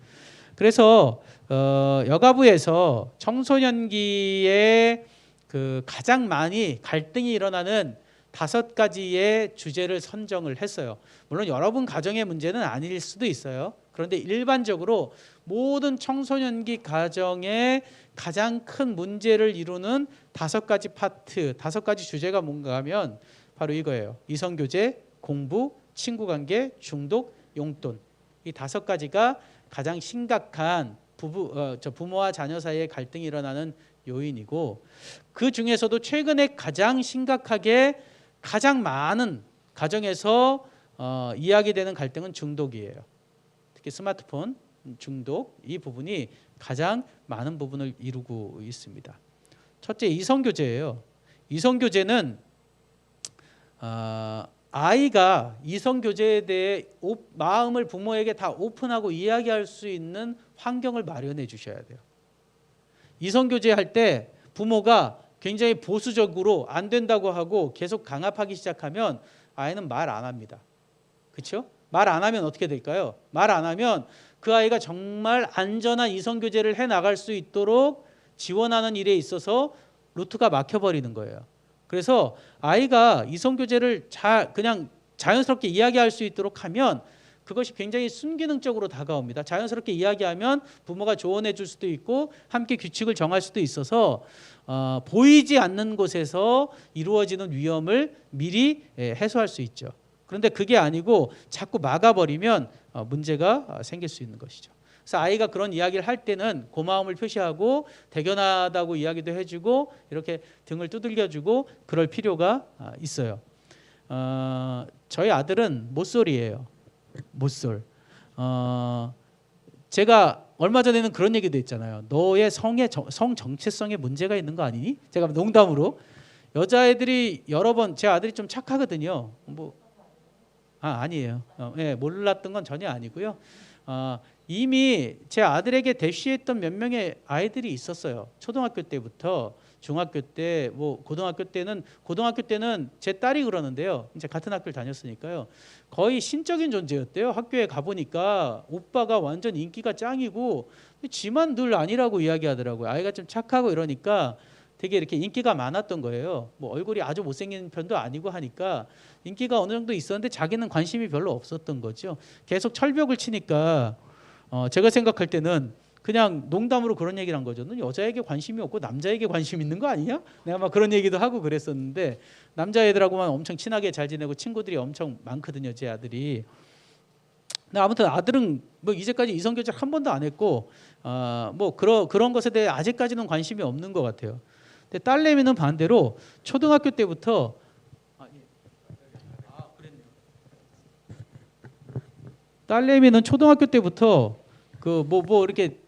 그래서 여가부에서 청소년기에 그 가장 많이 갈등이 일어나는 5가지의 주제를 선정을 했어요. 물론 여러분 가정의 문제는 아닐 수도 있어요. 그런데 일반적으로 모든 청소년기 가정의 가장 큰 문제를 이루는 5가지 파트, 5가지 주제가 뭔가 하면 바로 이거예요. 이성교제, 공부, 친구관계, 중독, 용돈. 이 5가지가 가장 심각한 부모와 자녀 사이의 갈등이 일어나는 요인이고 그 중에서도 최근에 가장 심각하게 가장 많은 가정에서 이야기되는 갈등은 중독이에요. 특히 스마트폰 중독 이 부분이 가장 많은 부분을 이루고 있습니다. 첫째 이성교제예요. 이성교제는 아이가 이성교제에 대해 마음을 부모에게 다 오픈하고 이야기할 수 있는 환경을 마련해 주셔야 돼요. 이성교제 할 때 부모가 굉장히 보수적으로 안 된다고 하고 계속 강압하기 시작하면 아이는 말 안 합니다. 그렇죠? 말 안 하면 어떻게 될까요? 말 안 하면 그 아이가 정말 안전한 이성교제를 해나갈 수 있도록 지원하는 일에 있어서 루트가 막혀버리는 거예요. 그래서 아이가 이성교제를 그냥 자연스럽게 이야기할 수 있도록 하면 그것이 굉장히 순기능적으로 다가옵니다. 자연스럽게 이야기하면 부모가 조언해 줄 수도 있고 함께 규칙을 정할 수도 있어서 보이지 않는 곳에서 이루어지는 위험을 미리 해소할 수 있죠. 그런데 그게 아니고 자꾸 막아버리면 문제가 생길 수 있는 것이죠. 그래서 아이가 그런 이야기를 할 때는 고마움을 표시하고 대견하다고 이야기도 해주고 이렇게 등을 두들겨주고 그럴 필요가 있어요. 저희 아들은 모쏠이에요. 모쏠. 제가 얼마 전에는 그런 얘기도 했잖아요. 너의 성 정체성에 문제가 있는 거 아니니? 제가 농담으로 여자애들이 여러 번 제 아들이 좀 착하거든요. 아니에요. 몰랐던 건 전혀 아니고요. 이미 제 아들에게 대쉬했던 몇 명의 아이들이 있었어요. 초등학교 때부터 중학교 때, 뭐 고등학교 때는 제 딸이 그러는데요. 이제 같은 학교를 다녔으니까요. 거의 신적인 존재였대요. 학교에 가보니까 오빠가 완전 인기가 짱이고 지만 늘 아니라고 이야기하더라고요. 아이가 좀 착하고 이러니까 되게 이렇게 인기가 많았던 거예요. 뭐 얼굴이 아주 못생긴 편도 아니고 하니까 인기가 어느 정도 있었는데 자기는 관심이 별로 없었던 거죠. 계속 철벽을 치니까 제가 생각할 때는 그냥 농담으로 그런 얘기를 한 거죠. 너 여자에게 관심이 없고 남자에게 관심 있는 거 아니냐? 내가 막 그런 얘기도 하고 그랬었는데 남자애들하고만 엄청 친하게 잘 지내고 친구들이 엄청 많거든요. 제 아들이. 근데 아무튼 아들은 뭐 이제까지 이성교제를 한 번도 안 했고 뭐 그런 것에 대해 아직까지는 관심이 없는 것 같아요. 근데 딸내미는 반대로 초등학교 때부터 딸내미는 초등학교 때부터 이렇게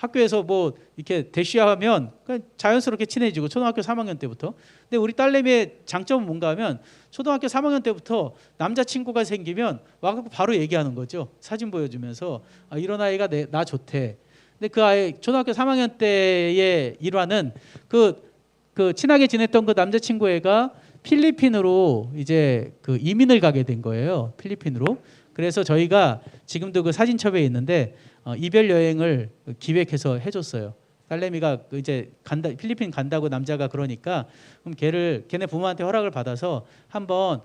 학교에서 뭐 이렇게 대쉬하면 자연스럽게 친해지고 초등학교 3학년 때부터. 근데 우리 딸내미의 장점은 뭔가 하면 초등학교 3학년 때부터 남자친구가 생기면 와갖고 바로 얘기하는 거죠. 사진 보여주면서 이런 아이가 나 좋대. 근데 그 아이 초등학교 3학년 때의 일화는 그 친하게 지냈던 그 남자친구 애가 필리핀으로 이제 그 이민을 가게 된 거예요. 필리핀으로. 그래서 저희가 지금도 그 사진첩에 있는데 이별 여행을 기획해서 해줬어요. 딸내미가 이제 필리핀 간다고 남자가 그러니까 그럼 걔네 부모한테 허락을 받아서 한번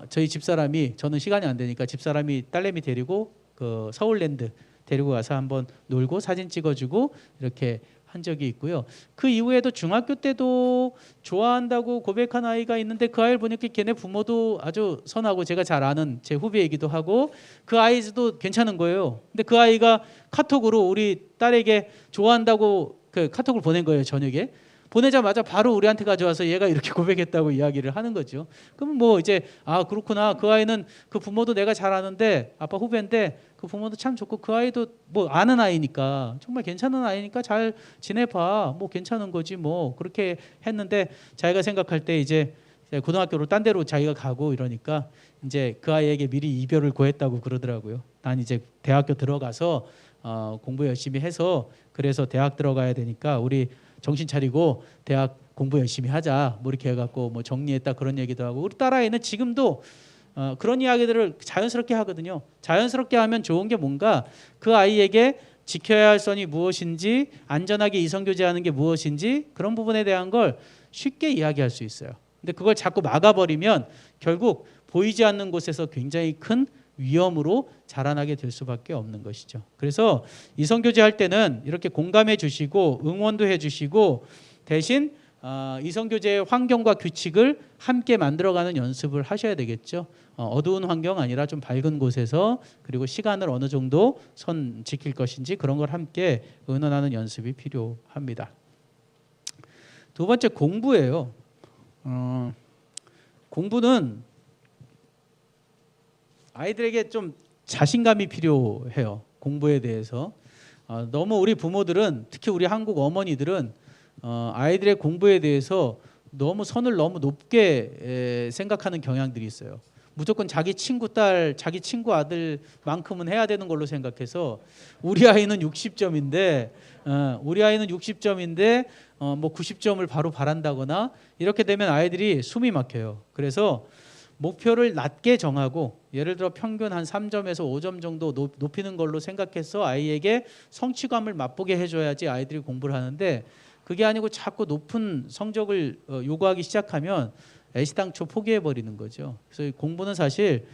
저희 집사람이 저는 시간이 안 되니까 집사람이 딸내미 데리고 그 서울랜드 데리고 가서 한번 놀고 사진 찍어주고 이렇게 한 적이 있고요. 그 이후에도 중학교 때도 좋아한다고 고백한 아이가 있는데 그 아이를 보니까 걔네 부모도 아주 선하고 제가 잘 아는 제 후배이기도 하고 그 아이도 괜찮은 거예요. 근데 그 아이가 카톡으로 우리 딸에게 좋아한다고 그 카톡을 보낸 거예요. 저녁에. 보내자마자 바로 우리한테 가져와서 얘가 이렇게 고백했다고 이야기를 하는 거죠. 그럼 뭐 이제 그렇구나. 그 아이는 그 부모도 내가 잘 아는데 아빠 후배인데 그 부모도 참 좋고 그 아이도 뭐 아는 아이니까 정말 괜찮은 아이니까 잘 지내봐. 뭐 괜찮은 거지 뭐 그렇게 했는데 자기가 생각할 때 이제 고등학교로 딴 데로 자기가 가고 이러니까 이제 그 아이에게 미리 이별을 고했다고 그러더라고요. 난 이제 대학교 들어가서 공부 열심히 해서 그래서 대학 들어가야 되니까 우리 정신 차리고 대학 공부 열심히 하자 뭐 이렇게 해갖고 뭐 정리했다 그런 얘기도 하고 우리 딸아이는 지금도 그런 이야기들을 자연스럽게 하거든요. 자연스럽게 하면 좋은 게 뭔가 그 아이에게 지켜야 할 선이 무엇인지 안전하게 이성교제하는 게 무엇인지 그런 부분에 대한 걸 쉽게 이야기할 수 있어요. 근데 그걸 자꾸 막아버리면 결국 보이지 않는 곳에서 굉장히 큰 위험으로 자라나게 될 수밖에 없는 것이죠. 그래서 이성교제할 때는 이렇게 공감해 주시고 응원도 해 주시고 대신 이성교제의 환경과 규칙을 함께 만들어가는 연습을 하셔야 되겠죠. 어두운 환경 아니라 좀 밝은 곳에서 그리고 시간을 어느 정도 선 지킬 것인지 그런 걸 함께 의논하는 연습이 필요합니다. 두 번째 공부예요. 공부는 아이들에게 좀 자신감이 필요해요. 공부에 대해서. 너무 우리 부모들은 특히 우리 한국 어머니들은 아이들의 공부에 대해서 너무 선을 너무 높게 생각하는 경향들이 있어요. 무조건 자기 친구 딸, 자기 친구 아들만큼은 해야 되는 걸로 생각해서 우리 아이는 60점인데 뭐 90점을 바로 바란다거나 이렇게 되면 아이들이 숨이 막혀요. 그래서 목표를 낮게 정하고 예를 들어 평균 한 3점에서 5점 정도 높이는 걸로 생각해서 아이에게 성취감을 맛보게 해줘야지 아이들이 공부를 하는데 그게 아니고 자꾸 높은 성적을 요구하기 시작하면 애시당초 포기해버리는 거죠. 그래서 공부는 사실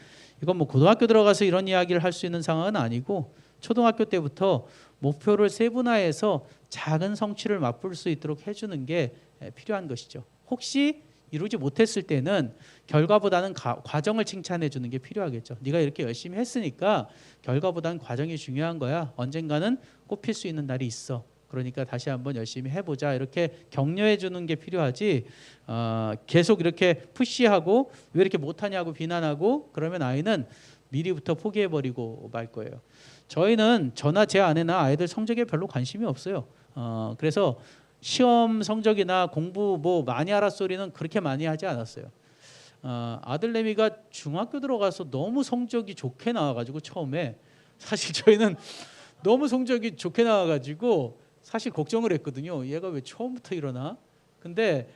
이건 뭐 고등학교 들어가서 이런 이야기를 할 수 있는 상황은 아니고 초등학교 때부터 목표를 세분화해서 작은 성취를 맛볼 수 있도록 해주는 게 필요한 것이죠. 혹시 이루지 못했을 때는 결과보다는 과정을 칭찬해 주는 게 필요하겠죠. 네가 이렇게 열심히 했으니까 결과보다는 과정이 중요한 거야. 언젠가는 꼽힐 수 있는 날이 있어. 그러니까 다시 한번 열심히 해보자. 이렇게 격려해 주는 게 필요하지. 계속 이렇게 푸시하고 왜 이렇게 못하냐고 비난하고 그러면 아이는 미리부터 포기해버리고 말 거예요. 저희는 저나 제 아내나 아이들 성적에 별로 관심이 없어요. 그래서 시험 성적이나 공부 뭐 많이 하라 소리는 그렇게 많이 하지 않았어요. 아들내미가 중학교 들어가서 너무 성적이 좋게 나와가지고 처음에 사실 저희는 너무 성적이 좋게 나와가지고 사실 걱정을 했거든요. 얘가 왜 처음부터 이러나? 근데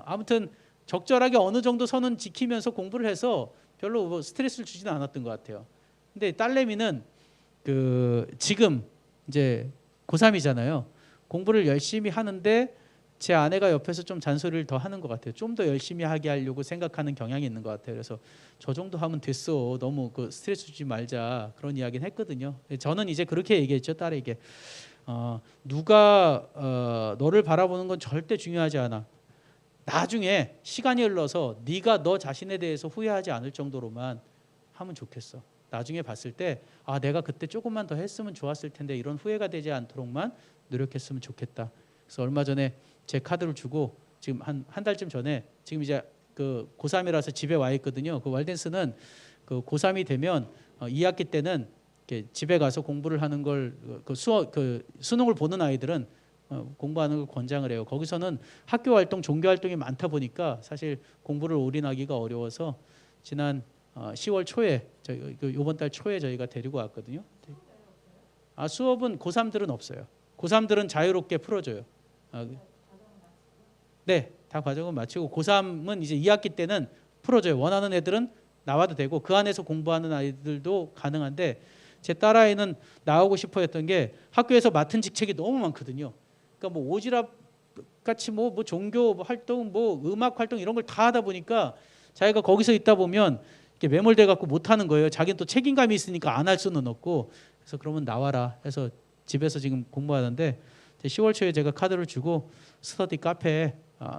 아무튼 적절하게 어느 정도 선은 지키면서 공부를 해서 별로 뭐 스트레스를 주지는 않았던 것 같아요. 근데 딸내미는 지금 이제 고3이잖아요. 공부를 열심히 하는데 제 아내가 옆에서 좀 잔소리를 더 하는 것 같아요. 좀 더 열심히 하게 하려고 생각하는 경향이 있는 것 같아요. 그래서 저 정도 하면 됐어. 너무 스트레스 주지 말자. 그런 이야기는 했거든요. 저는 이제 그렇게 얘기했죠. 딸에게. 누가 너를 바라보는 건 절대 중요하지 않아. 나중에 시간이 흘러서 네가 너 자신에 대해서 후회하지 않을 정도로만 하면 좋겠어. 나중에 봤을 때 내가 그때 조금만 더 했으면 좋았을 텐데 이런 후회가 되지 않도록만 노력했으면 좋겠다. 그래서 얼마 전에 제 카드를 주고 지금 한 달쯤 전에 지금 이제 그 고3이라서 집에 와 있거든요. 그 왈덴스는 그 고3이 되면 2학기 때는 이렇게 집에 가서 공부를 하는 걸 그 수능을 보는 아이들은 공부하는 걸 권장을 해요. 거기서는 학교 활동, 종교 활동이 많다 보니까 사실 공부를 올인하기가 어려워서 지난 10월 초에 이번 달 초에 저희가 데리고 왔거든요. 수업은 고3들은 없어요. 고3들은 자유롭게 풀어줘요. 네, 다 과정은 마치고 고3은 이제 2학기 때는 풀어줘요. 원하는 애들은 나와도 되고 그 안에서 공부하는 아이들도 가능한데 제 딸아이는 나오고 싶어 했던 게 학교에서 맡은 직책이 너무 많거든요. 그러니까 뭐 오지랖 같이 뭐 종교 활동, 뭐 음악 활동 이런 걸 다 하다 보니까 자기가 거기서 있다 보면 이렇게 매몰돼 갖고 못 하는 거예요. 자기는 또 책임감이 있으니까 안 할 수는 없고. 그래서 그러면 나와라 해서 집에서 지금 공부하는데 10월 초에 제가 카드를 주고 스터디 카페에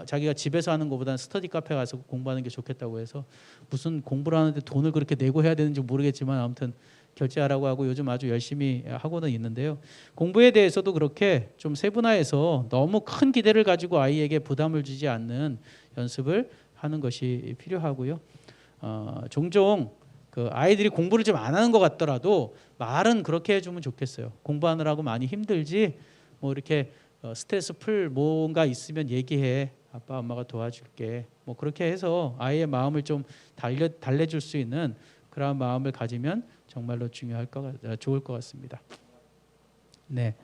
자기가 집에서 하는 것보다는 스터디 카페 가서 공부하는 게 좋겠다고 해서 무슨 공부를 하는데 돈을 그렇게 내고 해야 되는지 모르겠지만 아무튼 결제하라고 하고 요즘 아주 열심히 하고는 있는데요. 공부에 대해서도 그렇게 좀 세분화해서 너무 큰 기대를 가지고 아이에게 부담을 주지 않는 연습을 하는 것이 필요하고요. 종종 그 아이들이 공부를 좀 안 하는 것 같더라도 말은 그렇게 해주면 좋겠어요. 공부하느라고 많이 힘들지 뭐 이렇게 스트레스 풀 뭔가 있으면 얘기해. 아빠 엄마가 도와줄게. 뭐 그렇게 해서 아이의 마음을 좀 달래줄 수 있는 그런 마음을 가지면 정말로 좋을 것 같습니다. 네,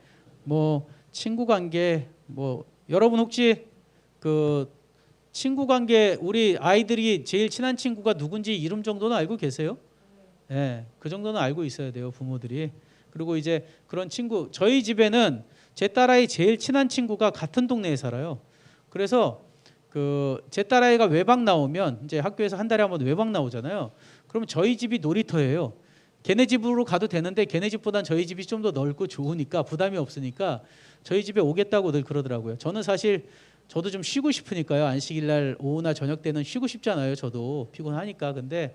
뭐 친구 관계 뭐 여러분 혹시 그 친구 관계 우리 아이들이 제일 친한 친구가 누군지 이름 정도는 알고 계세요? 네, 그 정도는 알고 있어야 돼요 부모들이. 그리고 이제 그런 친구 저희 집에는 제 딸아이 제일 친한 친구가 같은 동네에 살아요. 그래서 제 딸아이가 외박 나오면 이제 학교에서 한 달에 한 번 외박 나오잖아요. 그러면 저희 집이 놀이터예요. 걔네 집으로 가도 되는데 걔네 집보단 저희 집이 좀 더 넓고 좋으니까 부담이 없으니까 저희 집에 오겠다고 늘 그러더라고요. 저는 사실 저도 좀 쉬고 싶으니까요. 안식일 날 오후나 저녁 때는 쉬고 싶잖아요. 저도 피곤하니까. 근데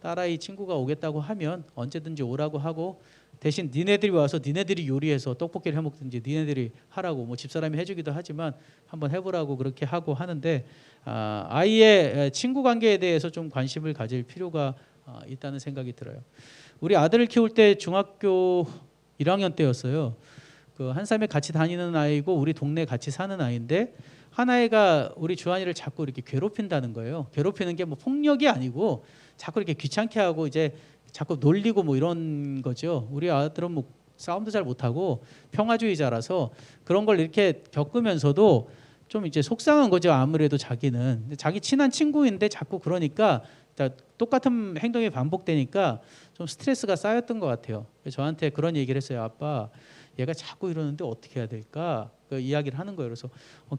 딸아이 친구가 오겠다고 하면 언제든지 오라고 하고 대신 니네들이 와서 니네들이 요리해서 떡볶이를 해 먹든지 니네들이 하라고 뭐 집사람이 해주기도 하지만 한번 해보라고 그렇게 하고 하는데 아이의 친구 관계에 대해서 좀 관심을 가질 필요가 있다는 생각이 들어요. 우리 아들을 키울 때 중학교 1학년 때였어요. 그 한삼에 같이 다니는 아이고 우리 동네에 같이 사는 아이인데 한 아이가 우리 주한이를 자꾸 이렇게 괴롭힌다는 거예요. 괴롭히는 게 뭐 폭력이 아니고 자꾸 이렇게 귀찮게 하고 이제 자꾸 놀리고 뭐 이런 거죠. 우리 아들은 뭐 싸움도 잘 못하고 평화주의자라서 그런 걸 이렇게 겪으면서도 좀 이제 속상한 거죠. 아무래도 자기는 자기 친한 친구인데 자꾸 그러니까 똑같은 행동이 반복되니까 좀 스트레스가 쌓였던 것 같아요. 저한테 그런 얘기를 했어요. 아빠, 얘가 자꾸 이러는데 어떻게 해야 될까? 그 이야기를 하는 거예요. 그래서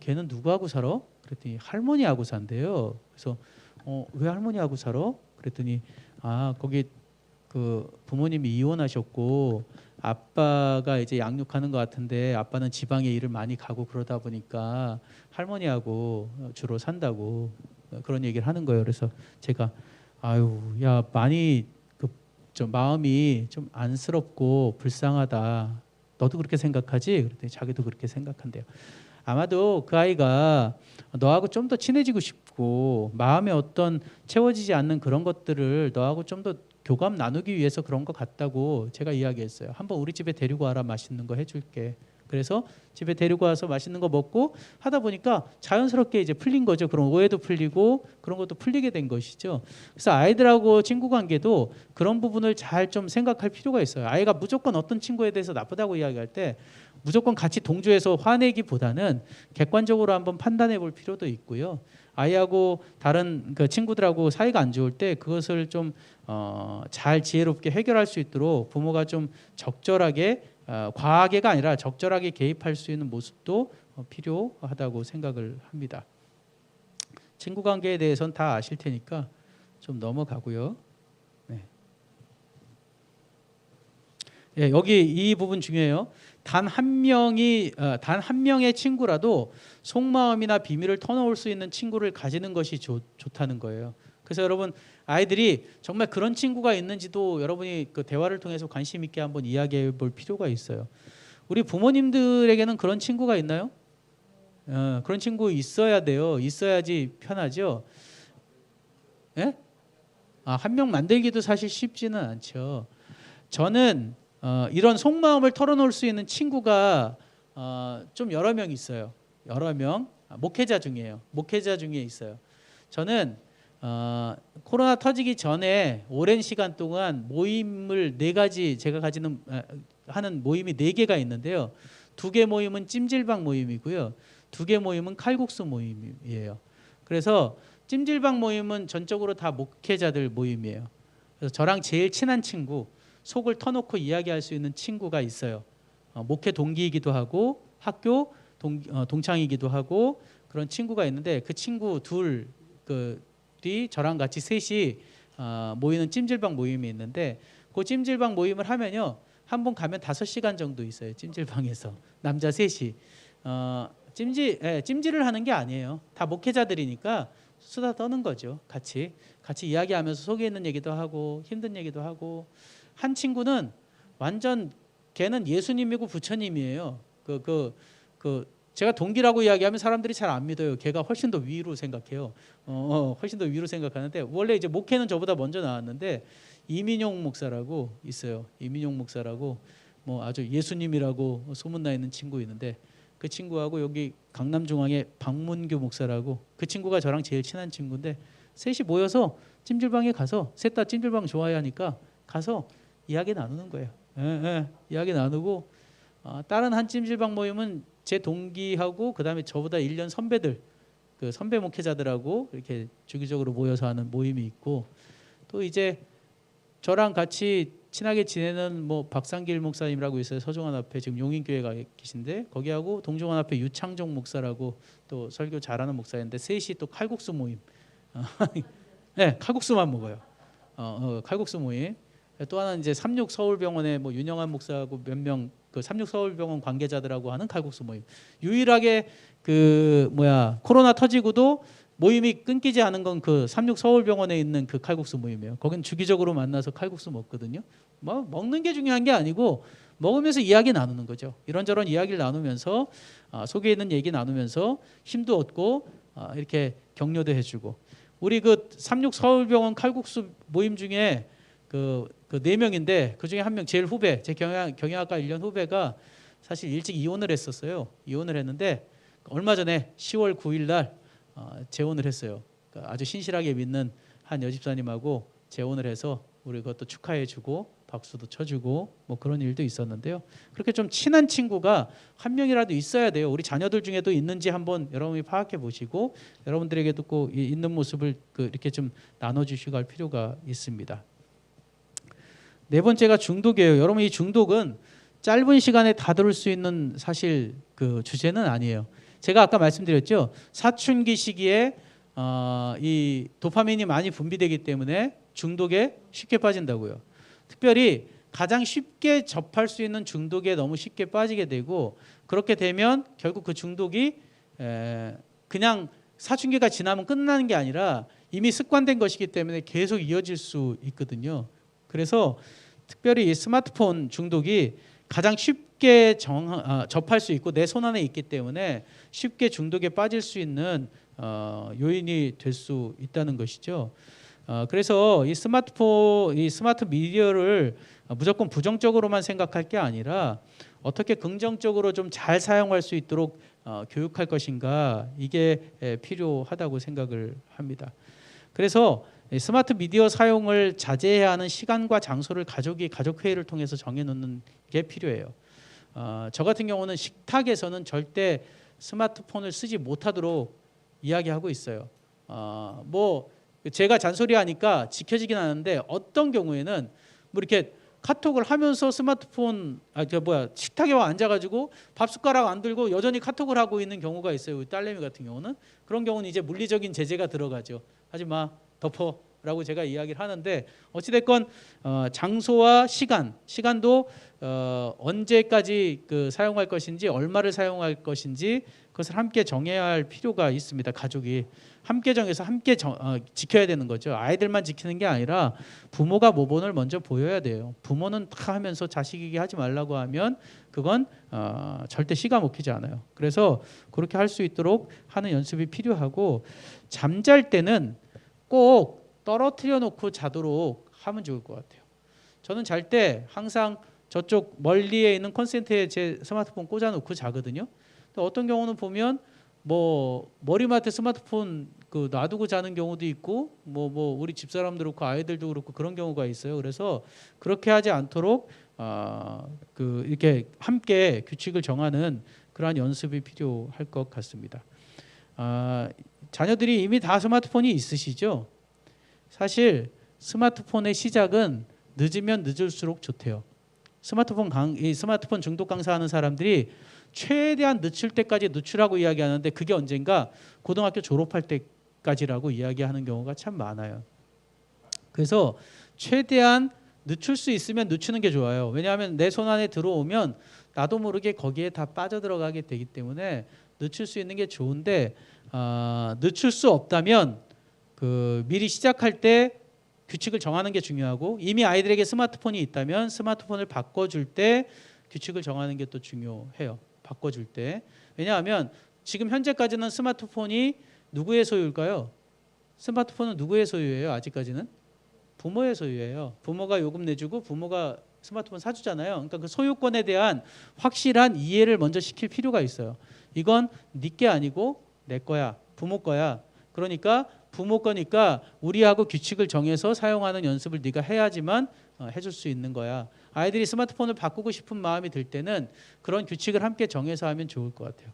걔는 누구하고 살아? 그랬더니 할머니하고 산대요. 그래서 왜 할머니하고 살아? 그랬더니 거기 그 부모님이 이혼하셨고 아빠가 이제 양육하는 것 같은데 아빠는 지방에 일을 많이 가고 그러다 보니까 할머니하고 주로 산다고 그런 얘기를 하는 거예요. 그래서 제가 야 많이 좀 마음이 좀 안쓰럽고 불쌍하다. 너도 그렇게 생각하지? 그랬더니 자기도 그렇게 생각한대요. 아마도 그 아이가 너하고 좀 더 친해지고 싶고 마음에 어떤 채워지지 않는 그런 것들을 너하고 좀 더 교감 나누기 위해서 그런 것 같다고 제가 이야기했어요. 한번 우리 집에 데리고 와라. 맛있는 거 해줄게. 그래서 집에 데리고 와서 맛있는 거 먹고 하다 보니까 자연스럽게 이제 풀린 거죠. 그런 오해도 풀리고 그런 것도 풀리게 된 것이죠. 그래서 아이들하고 친구 관계도 그런 부분을 잘 좀 생각할 필요가 있어요. 아이가 무조건 어떤 친구에 대해서 나쁘다고 이야기할 때 무조건 같이 동조해서 화내기보다는 객관적으로 한번 판단해 볼 필요도 있고요. 아이하고 다른 그 친구들하고 사이가 안 좋을 때 그것을 좀 잘 지혜롭게 해결할 수 있도록 부모가 좀 적절하게 과하게가 아니라 적절하게 개입할 수 있는 모습도 필요하다고 생각을 합니다. 친구 관계에 대해서는 다 아실 테니까 좀 넘어가고요. 네. 예, 여기 이 부분 중요해요. 단 한 명의 친구라도 속마음이나 비밀을 터놓을 수 있는 친구를 가지는 것이 좋다는 거예요. 그래서 여러분 아이들이 정말 그런 친구가 있는지도 여러분이 그 대화를 통해서 관심 있게 한번 이야기해 볼 필요가 있어요. 우리 부모님들에게는 그런 친구가 있나요? 그런 친구 있어야 돼요. 있어야지 편하죠. 예? 한 명 만들기도 사실 쉽지는 않죠. 저는 이런 속마음을 털어놓을 수 있는 친구가 좀 여러 명 있어요. 여러 명 목회자 중이에요. 목회자 중에 있어요. 저는 코로나 터지기 전에 오랜 시간 동안 모임을 4가지 제가 하는 모임이 4개가 있는데요. 2개 모임은 찜질방 모임이고요. 2개 모임은 칼국수 모임이에요. 그래서 찜질방 모임은 전적으로 다 목회자들 모임이에요. 그래서 저랑 제일 친한 친구, 속을 터놓고 이야기할 수 있는 친구가 있어요. 목회 동기이기도 하고 학교 동창이기도 하고 그런 친구가 있는데 그 친구 둘이 저랑 같이 셋이 모이는 찜질방 모임이 있는데 그 찜질방 모임을 하면요. 한 번 가면 5시간 정도 있어요. 찜질방에서 남자 셋이 찜질을 하는 게 아니에요. 다 목회자들이니까 수다 떠는 거죠. 같이 이야기하면서 속에 있는 얘기도 하고 힘든 얘기도 하고 한 친구는 완전 걔는 예수님이고 부처님이에요. 제가 동기라고 이야기하면 사람들이 잘 안 믿어요. 걔가 훨씬 더 위로 생각해요. 훨씬 더 위로 생각하는데 원래 이제 목회는 저보다 먼저 나왔는데 이민용 목사라고 있어요. 이민용 목사라고 뭐 아주 예수님이라고 소문나 있는 친구 있는데 그 친구하고 여기 강남중앙에 박문규 목사라고 그 친구가 저랑 제일 친한 친구인데 셋이 모여서 찜질방에 가서 셋 다 찜질방 좋아하니까 가서 이야기 나누는 거예요. 이야기 나누고 다른 한 찜질방 모임은 제 동기하고 그다음에 저보다 1년 선배들 그 선배 목회자들하고 이렇게 주기적으로 모여서 하는 모임이 있고 또 이제 저랑 같이 친하게 지내는 뭐 박상길 목사님이라고 있어요. 서종환 앞에 지금 용인교회가 계신데 거기하고 동종환 앞에 유창종 목사라고 또 설교 잘하는 목사인데 셋이 또 칼국수 모임. 네, 칼국수만 먹어요. 칼국수 모임. 또 하나는 이제 36 서울병원에 뭐 윤영한 목사하고 몇 명 그 36 서울병원 관계자들하고 하는 칼국수 모임. 유일하게 코로나 터지고도 모임이 끊기지 않은 건 그 36 서울병원에 있는 그 칼국수 모임이에요. 거긴 주기적으로 만나서 칼국수 먹거든요. 뭐 먹는 게 중요한 게 아니고 먹으면서 이야기 나누는 거죠. 이런저런 이야기를 나누면서 속에 있는 얘기 나누면서 힘도 얻고 이렇게 격려도 해주고 우리 그 36 서울병원 칼국수 모임 중에 그 4명인데 그 중에 한 명 제일 후배 제 경영학과 1년 후배가 사실 일찍 이혼을 했었어요. 이혼을 했는데 얼마 전에 10월 9일 날 재혼을 했어요. 그러니까 아주 신실하게 믿는 한 여집사님하고 재혼을 해서 우리 그것도 축하해주고 박수도 쳐주고 뭐 그런 일도 있었는데요. 그렇게 좀 친한 친구가 한 명이라도 있어야 돼요. 우리 자녀들 중에도 있는지 한번 여러분이 파악해 보시고 여러분들에게도 꼭 있는 모습을 이렇게 좀 나눠주시고 할 필요가 있습니다. 4번째가 중독이에요. 여러분 이 중독은 짧은 시간에 다룰 수 있는 사실 그 주제는 아니에요. 제가 아까 말씀드렸죠. 사춘기 시기에 이 도파민이 많이 분비되기 때문에 중독에 쉽게 빠진다고요. 특별히 가장 쉽게 접할 수 있는 중독에 너무 쉽게 빠지게 되고 그렇게 되면 결국 그 중독이 그냥 사춘기가 지나면 끝나는 게 아니라 이미 습관된 것이기 때문에 계속 이어질 수 있거든요. 그래서 특별히 이 스마트폰 중독이 가장 쉽게 접할 수 있고 내 손 안에 있기 때문에 쉽게 중독에 빠질 수 있는 요인이 될 수 있다는 것이죠. 그래서 이 스마트 미디어를 무조건 부정적으로만 생각할 게 아니라 어떻게 긍정적으로 좀 잘 사용할 수 있도록 교육할 것인가 이게 필요하다고 생각을 합니다. 그래서 스마트 미디어 사용을 자제해야 하는 시간과 장소를 가족 회의를 통해서 정해놓는 게 필요해요. 저 같은 경우는 식탁에서는 절대 스마트폰을 쓰지 못하도록 이야기하고 있어요. 뭐 제가 잔소리하니까 지켜지긴 하는데 어떤 경우에는 뭐 이렇게 카톡을 하면서 스마트폰 식탁에 와 앉아가지고 밥 숟가락 안 들고 여전히 카톡을 하고 있는 경우가 있어요. 우리 딸내미 같은 경우는 그런 경우는 이제 물리적인 제재가 들어가죠. 하지 마, 덮어라고 제가 이야기를 하는데 어찌됐건 장소와 시간도 언제까지 사용할 것인지 얼마를 사용할 것인지 그것을 함께 정해야 할 필요가 있습니다. 가족이 함께 정해서 함께 지켜야 되는 거죠. 아이들만 지키는 게 아니라 부모가 모본을 먼저 보여야 돼요. 부모는 다 하면서 자식에게 하지 말라고 하면 그건 절대 씨가 먹히지 않아요. 그래서 그렇게 할 수 있도록 하는 연습이 필요하고 잠잘 때는 꼭 떨어뜨려 놓고 자도록 하면 좋을 것 같아요. 저는 잘 때 항상 저쪽 멀리에 있는 콘센트에 제 스마트폰 꽂아놓고 자거든요. 근데 어떤 경우는 보면 뭐 머리맡에 스마트폰 그 놔두고 자는 경우도 있고 뭐 우리 집사람도 그렇고 아이들도 그렇고 그런 경우가 있어요. 그래서 그렇게 하지 않도록 그 이렇게 함께 규칙을 정하는 그러한 연습이 필요할 것 같습니다. 자녀들이 이미 다 스마트폰이 있으시죠? 사실 스마트폰의 시작은 늦으면 늦을수록 좋대요. 이 스마트폰 중독 강사하는 사람들이 최대한 늦출 때까지 늦추라고 이야기하는데 그게 언젠가 고등학교 졸업할 때까지라고 이야기하는 경우가 참 많아요. 그래서 최대한 늦출 수 있으면 늦추는 게 좋아요. 왜냐하면 내 손 안에 들어오면 나도 모르게 거기에 다 빠져들어가게 되기 때문에 늦출 수 있는 게 좋은데 늦출 수 없다면 그 미리 시작할 때 규칙을 정하는 게 중요하고 이미 아이들에게 스마트폰이 있다면 스마트폰을 바꿔줄 때 규칙을 정하는 게 또 중요해요. 바꿔줄 때. 왜냐하면 지금 현재까지는 스마트폰이 누구의 소유일까요? 스마트폰은 누구의 소유예요? 아직까지는 부모의 소유예요. 부모가 요금 내주고 부모가 스마트폰 사주잖아요. 그러니까 그 소유권에 대한 확실한 이해를 먼저 시킬 필요가 있어요. 이건 네 게 아니고 내 거야. 부모 거야. 그러니까 부모 거니까 우리하고 규칙을 정해서 사용하는 연습을 네가 해야지만 해줄 수 있는 거야. 아이들이 스마트폰을 바꾸고 싶은 마음이 들 때는 그런 규칙을 함께 정해서 하면 좋을 것 같아요.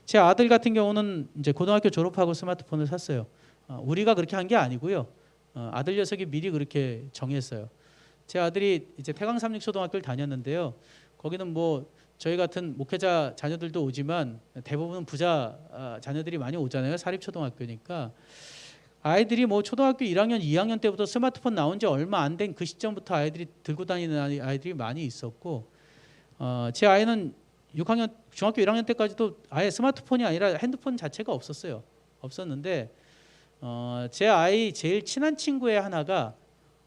제 아들 같은 경우는 이제 고등학교 졸업하고 스마트폰을 샀어요. 우리가 그렇게 한 게 아니고요. 아들 녀석이 미리 그렇게 정했어요. 제 아들이 이제 태광삼육초등학교를 다녔는데요. 거기는 뭐 저희 같은 목회자 자녀들도 오지만 대부분 부자 자녀들이 많이 오잖아요. 사립초등학교니까. 아이들이 뭐 초등학교 1학년, 2학년 때부터 스마트폰 나온 지 얼마 안 된 그 시점부터 아이들이 들고 다니는 아이들이 많이 있었고 제 아이는 6학년, 중학교 1학년 때까지도 아예 스마트폰이 아니라 핸드폰 자체가 없었어요. 없었는데 제 아이 제일 친한 친구의 하나가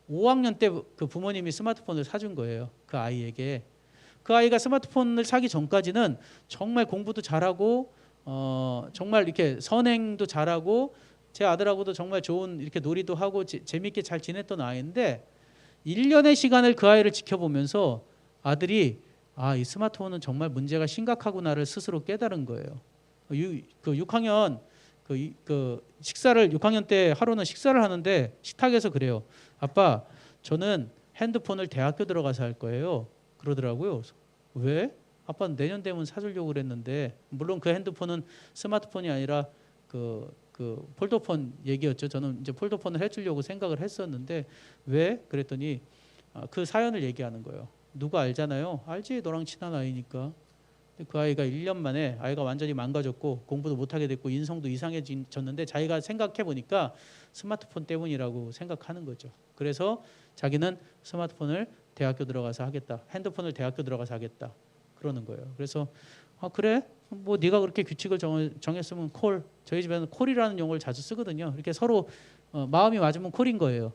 5학년 때 그 부모님이 스마트폰을 사준 거예요. 그 아이에게. 그 아이가 스마트폰을 사기 전까지는 정말 공부도 잘하고 정말 이렇게 선행도 잘하고 제 아들하고도 정말 좋은 이렇게 놀이도 하고 재밌게 잘 지냈던 아이인데 1년의 시간을 그 아이를 지켜보면서 아들이 이 스마트폰은 정말 문제가 심각하구나를 스스로 깨달은 거예요. 그 6학년 그 식사를 6학년 때 하루는 식사를 하는데 식탁에서 그래요. 아빠, 저는 핸드폰을 대학교 들어가서 할 거예요. 그러더라고요. 왜? 아빠는 내년 되면 사주려고 그랬는데 물론 그 핸드폰은 스마트폰이 아니라 그 폴더폰 얘기였죠. 저는 이제 폴더폰을 해주려고 생각을 했었는데 왜? 그랬더니 그 사연을 얘기하는 거예요. 누가 알잖아요. 알지, 너랑 친한 아이니까. 그 아이가 1년 만에 아이가 완전히 망가졌고 공부도 못하게 됐고 인성도 이상해졌는데 자기가 생각해 보니까 스마트폰 때문이라고 생각하는 거죠. 그래서 자기는 스마트폰을 대학교 들어가서 하겠다. 핸드폰을 대학교 들어가서 하겠다. 그러는 거예요. 그래서 그래? 뭐 네가 그렇게 규칙을 정했으면 콜. 저희 집에는 콜이라는 용어를 자주 쓰거든요. 이렇게 서로 마음이 맞으면 콜인 거예요.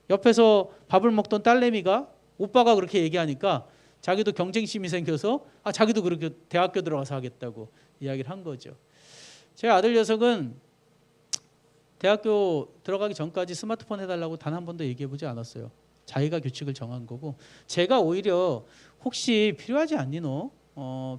옆에서 밥을 먹던 딸내미가 오빠가 그렇게 얘기하니까 자기도 경쟁심이 생겨서 자기도 그렇게 대학교 들어가서 하겠다고 이야기를 한 거죠. 제 아들 녀석은 대학교 들어가기 전까지 스마트폰 해달라고 단 한 번도 얘기해보지 않았어요. 자기가 규칙을 정한 거고 제가 오히려 혹시 필요하지 않니 너?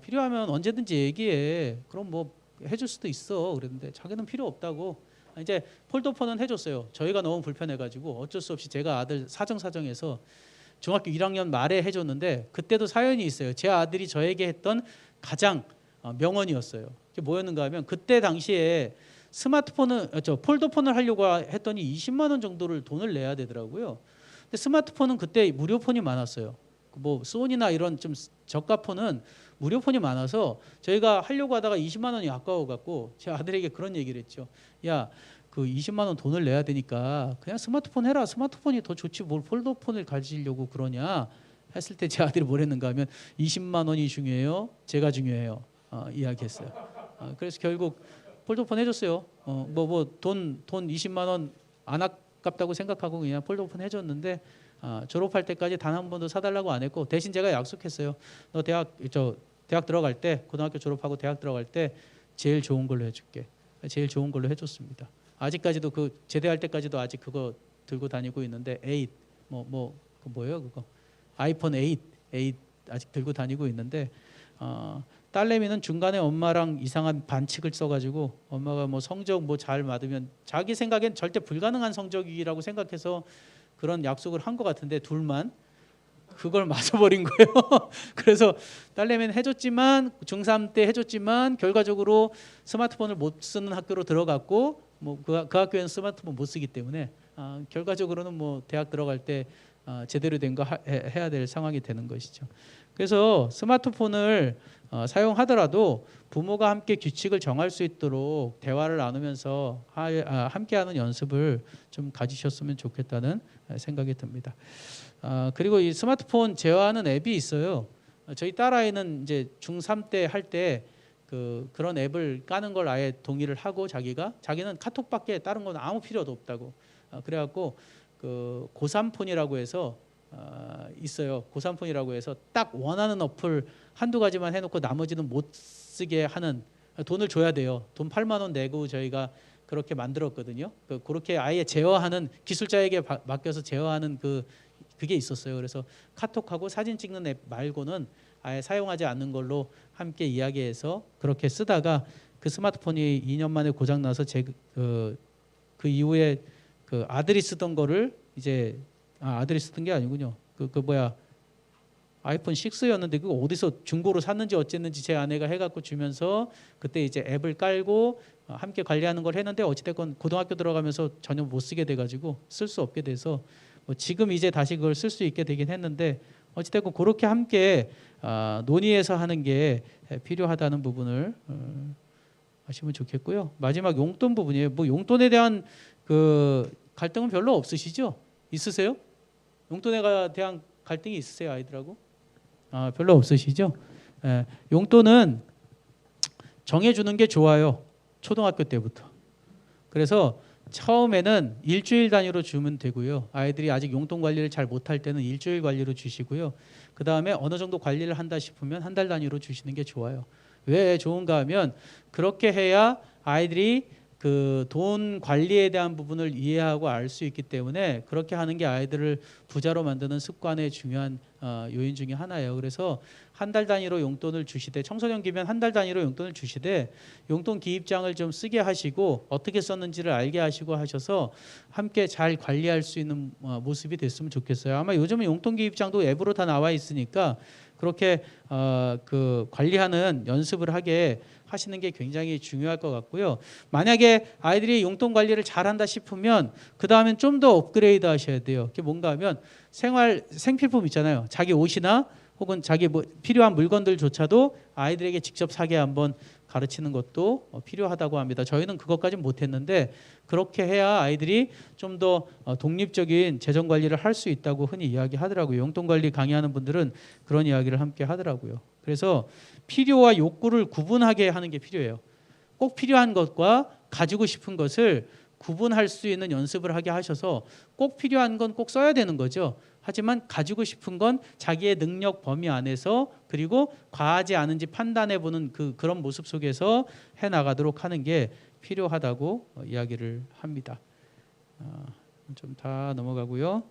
필요하면 언제든지 얘기해. 그럼 뭐 해줄 수도 있어. 그랬는데 자기는 필요 없다고. 이제 폴더폰은 해줬어요. 저희가 너무 불편해가지고 어쩔 수 없이 제가 아들 사정해서 중학교 1학년 말에 해줬는데 그때도 사연이 있어요. 제 아들이 저에게 했던 가장 명언이었어요. 그게 뭐였는가 하면 그때 당시에 폴더폰을 하려고 했더니 20만 원 정도를 돈을 내야 되더라고요. 근데 스마트폰은 그때 무료폰이 많았어요. 뭐 소니나 이런 좀 저가폰은 무료폰이 많아서 저희가 하려고 하다가 20만 원이 아까워 갖고 제 아들에게 그런 얘기를 했죠. 야, 그 20만 원 돈을 내야 되니까 그냥 스마트폰 해라. 스마트폰이 더 좋지 뭘 폴더폰을 가지려고 그러냐 했을 때 제 아들이 뭘 했는가 하면 20만 원이 중요해요. 제가 중요해요. 이야기했어요. 그래서 결국 폴더폰 해줬어요. 돈 20만 원 안 아깝다고 생각하고 그냥 폴더폰 해줬는데 졸업할 때까지 단 한 번도 사달라고 안 했고 대신 제가 약속했어요. 너 대학 들어갈 때 고등학교 졸업하고 대학 들어갈 때 제일 좋은 걸로 해줄게. 제일 좋은 걸로 해줬습니다. 아직까지도 그 제대할 때까지도 아직 그거 들고 다니고 있는데 8 그 뭐예요 그거 아이폰 8 A 아직 들고 다니고 있는데 딸내미는 중간에 엄마랑 이상한 반칙을 써가지고 엄마가 뭐 성적 뭐 잘 받으면 자기 생각엔 절대 불가능한 성적이라고 생각해서 그런 약속을 한 것 같은데 둘만 그걸 맞아버린 거예요. 그래서 딸내미는 해줬지만 중3 때 해줬지만 결과적으로 스마트폰을 못 쓰는 학교로 들어갔고 뭐 그 학교에는 스마트폰 못 쓰기 때문에 결과적으로는 뭐 대학 들어갈 때 제대로 된 거 해야 될 상황이 되는 것이죠. 그래서 스마트폰을 사용하더라도 부모가 함께 규칙을 정할 수 있도록 대화를 나누면서 함께하는 연습을 좀 가지셨으면 좋겠다는 생각이 듭니다. 그리고 이 스마트폰 제어하는 앱이 있어요. 저희 딸아이는 이제 중3 때 할 때 그런 앱을 까는 걸 아예 동의를 하고 자기는 카톡밖에 다른 건 아무 필요도 없다고 그래갖고 그 고삼폰이라고 해서 있어요. 고삼폰이라고 해서 딱 원하는 어플 한두 가지만 해놓고 나머지는 못 쓰게 하는 돈을 줘야 돼요. 돈 8만 원 내고 저희가 그렇게 만들었거든요. 그렇게 아예 제어하는 기술자에게 맡겨서 제어하는 그게 있었어요. 그래서 카톡하고 사진 찍는 앱 말고는 아예 사용하지 않는 걸로 함께 이야기해서 그렇게 쓰다가 그 스마트폰이 2년 만에 고장 나서 그 이후에 그 아들이 쓰던 거를 이제 아들이 쓰던 게 아니군요. 아이폰 6였는데 그거 어디서 중고로 샀는지 어쨌는지 제 아내가 해갖고 주면서 그때 이제 앱을 깔고 함께 관리하는 걸 했는데 어찌됐건 고등학교 들어가면서 전혀 못 쓰게 돼가지고 쓸 수 없게 돼서 뭐 지금 이제 다시 그걸 쓸 수 있게 되긴 했는데 어찌됐건 그렇게 함께 논의해서 하는 게 필요하다는 부분을 아시면 좋겠고요. 마지막 용돈 부분이에요. 뭐 용돈에 대한 그 갈등은 별로 없으시죠? 있으세요? 용돈에 대한 갈등이 있으세요, 아이들하고? 별로 없으시죠? 용돈은 정해주는 게 좋아요. 초등학교 때부터. 그래서 처음에는 일주일 단위로 주면 되고요. 아이들이 아직 용돈 관리를 잘 못할 때는 일주일 관리로 주시고요. 그 다음에 어느 정도 관리를 한다 싶으면 한 달 단위로 주시는 게 좋아요. 왜 좋은가 하면 그렇게 해야 아이들이 그 돈 관리에 대한 부분을 이해하고 알 수 있기 때문에 그렇게 하는 게 아이들을 부자로 만드는 습관의 중요한 요인 중에 하나예요. 그래서 한 달 단위로 용돈을 주시되 청소년기면 한 달 단위로 용돈을 주시되 용돈 기입장을 좀 쓰게 하시고 어떻게 썼는지를 알게 하시고 하셔서 함께 잘 관리할 수 있는 모습이 됐으면 좋겠어요. 아마 요즘은 용돈 기입장도 앱으로 다 나와 있으니까 그렇게 그 관리하는 연습을 하게 하시는 게 굉장히 중요할 것 같고요. 만약에 아이들이 용돈 관리를 잘한다 싶으면 그 다음엔 좀 더 업그레이드 하셔야 돼요. 그게 뭔가 하면 생필품 있잖아요. 자기 옷이나 혹은 자기 뭐 필요한 물건들조차도 아이들에게 직접 사게 한번 가르치는 것도 필요하다고 합니다. 저희는 그것까지는 못했는데 그렇게 해야 아이들이 좀 더 독립적인 재정 관리를 할 수 있다고 흔히 이야기하더라고요. 용돈 관리 강의하는 분들은 그런 이야기를 함께 하더라고요. 그래서 필요와 욕구를 구분하게 하는 게 필요해요. 꼭 필요한 것과 가지고 싶은 것을 구분할 수 있는 연습을 하게 하셔서 꼭 필요한 건 꼭 써야 되는 거죠. 하지만 가지고 싶은 건 자기의 능력 범위 안에서 그리고 과하지 않은지 판단해 보는 그런 모습 속에서 해 나가도록 하는 게 필요하다고 이야기를 합니다. 좀 다 넘어가고요.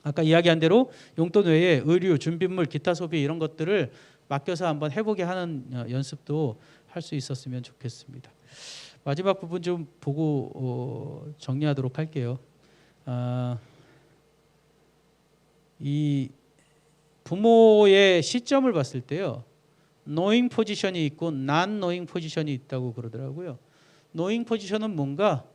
아까 이야기한 대로 용돈 외에 의류, 준비물, 기타 소비 이런 것들을 맡겨서 한번 해보게 하는 연습도 할 수 있었으면 좋겠습니다. 마지막 부분 좀 보고 정리하도록 할게요. 이 부모의 시점을 봤을 때요. 노잉 포지션이 있고 난 노잉 포지션이 있다고 그러더라고요. 노잉 포지션은 뭔가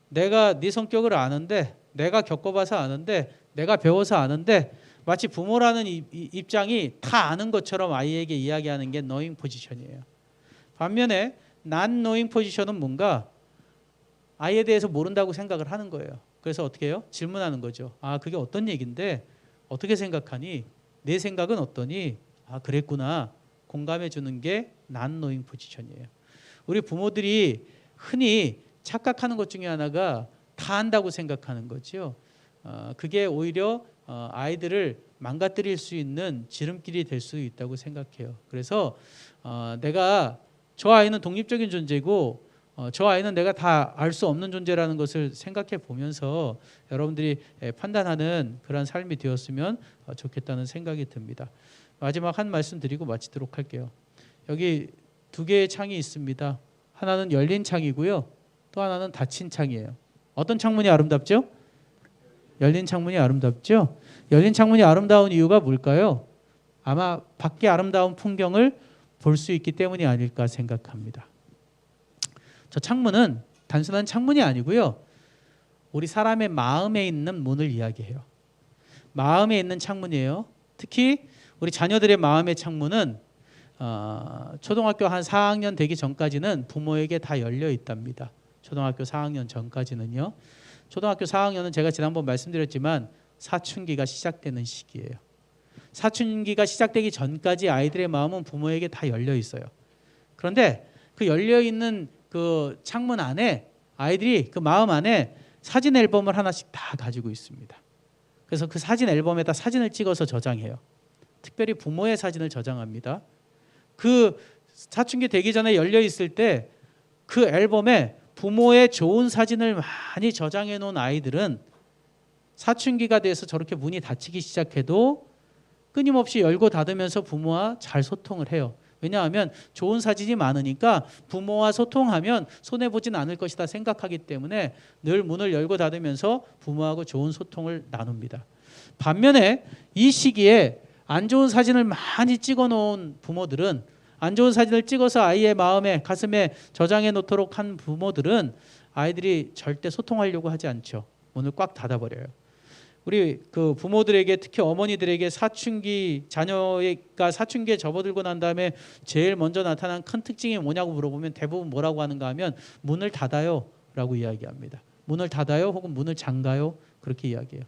내가 네 성격을 아는데 내가 겪어봐서 아는데 내가 배워서 아는데 마치 부모라는 입장이 다 아는 것처럼 아이에게 이야기하는 게 노잉 포지션이에요. 반면에 난 노잉 포지션은 뭔가 아이에 대해서 모른다고 생각을 하는 거예요. 그래서 어떻게 해요? 질문하는 거죠. 그게 어떤 얘기인데 어떻게 생각하니? 내 생각은 어떠니? 그랬구나. 공감해 주는 게 난 노잉 포지션이에요. 우리 부모들이 흔히 착각하는 것 중에 하나가 다 안다고 생각하는 거죠. 그게 오히려 아이들을 망가뜨릴 수 있는 지름길이 될 수 있다고 생각해요. 그래서 내가 저 아이는 독립적인 존재고 저 아이는 내가 다 알 수 없는 존재라는 것을 생각해 보면서 여러분들이 판단하는 그런 삶이 되었으면 좋겠다는 생각이 듭니다. 마지막 한 말씀 드리고 마치도록 할게요. 여기 두 개의 창이 있습니다. 하나는 열린 창이고요. 또 하나는 닫힌 창이에요. 어떤 창문이 아름답죠? 열린 창문이 아름답죠? 열린 창문이 아름다운 이유가 뭘까요? 아마 밖에 아름다운 풍경을 볼 수 있기 때문이 아닐까 생각합니다. 저 창문은 단순한 창문이 아니고요. 우리 사람의 마음에 있는 문을 이야기해요. 마음에 있는 창문이에요. 특히 우리 자녀들의 마음의 창문은 초등학교 한 4학년 되기 전까지는 부모에게 다 열려 있답니다. 초등학교 4학년 전까지는요. 초등학교 4학년은 제가 지난번 말씀드렸지만 사춘기가 시작되는 시기예요. 사춘기가 시작되기 전까지 아이들의 마음은 부모에게 다 열려 있어요. 그런데 그 열려 있는 그 창문 안에 아이들이 그 마음 안에 사진 앨범을 하나씩 다 가지고 있습니다. 그래서 그 사진 앨범에다 사진을 찍어서 저장해요. 특별히 부모의 사진을 저장합니다. 그 사춘기 되기 전에 열려 있을 때 그 앨범에 부모의 좋은 사진을 많이 저장해 놓은 아이들은 사춘기가 돼서 저렇게 문이 닫히기 시작해도 끊임없이 열고 닫으면서 부모와 잘 소통을 해요. 왜냐하면 좋은 사진이 많으니까 부모와 소통하면 손해보진 않을 것이다 생각하기 때문에 늘 문을 열고 닫으면서 부모하고 좋은 소통을 나눕니다. 반면에 이 시기에 안 좋은 사진을 많이 찍어 놓은 부모들은, 안 좋은 사진을 찍어서 아이의 마음에 가슴에 저장해 놓도록 한 부모들은 아이들이 절대 소통하려고 하지 않죠. 문을 꽉 닫아버려요. 우리 그 부모들에게, 특히 어머니들에게 자녀가 사춘기에 접어들고 난 다음에 제일 먼저 나타난 큰 특징이 뭐냐고 물어보면 대부분 뭐라고 하는가 하면 문을 닫아요 라고 이야기합니다. 문을 닫아요 혹은 문을 잠가요, 그렇게 이야기해요.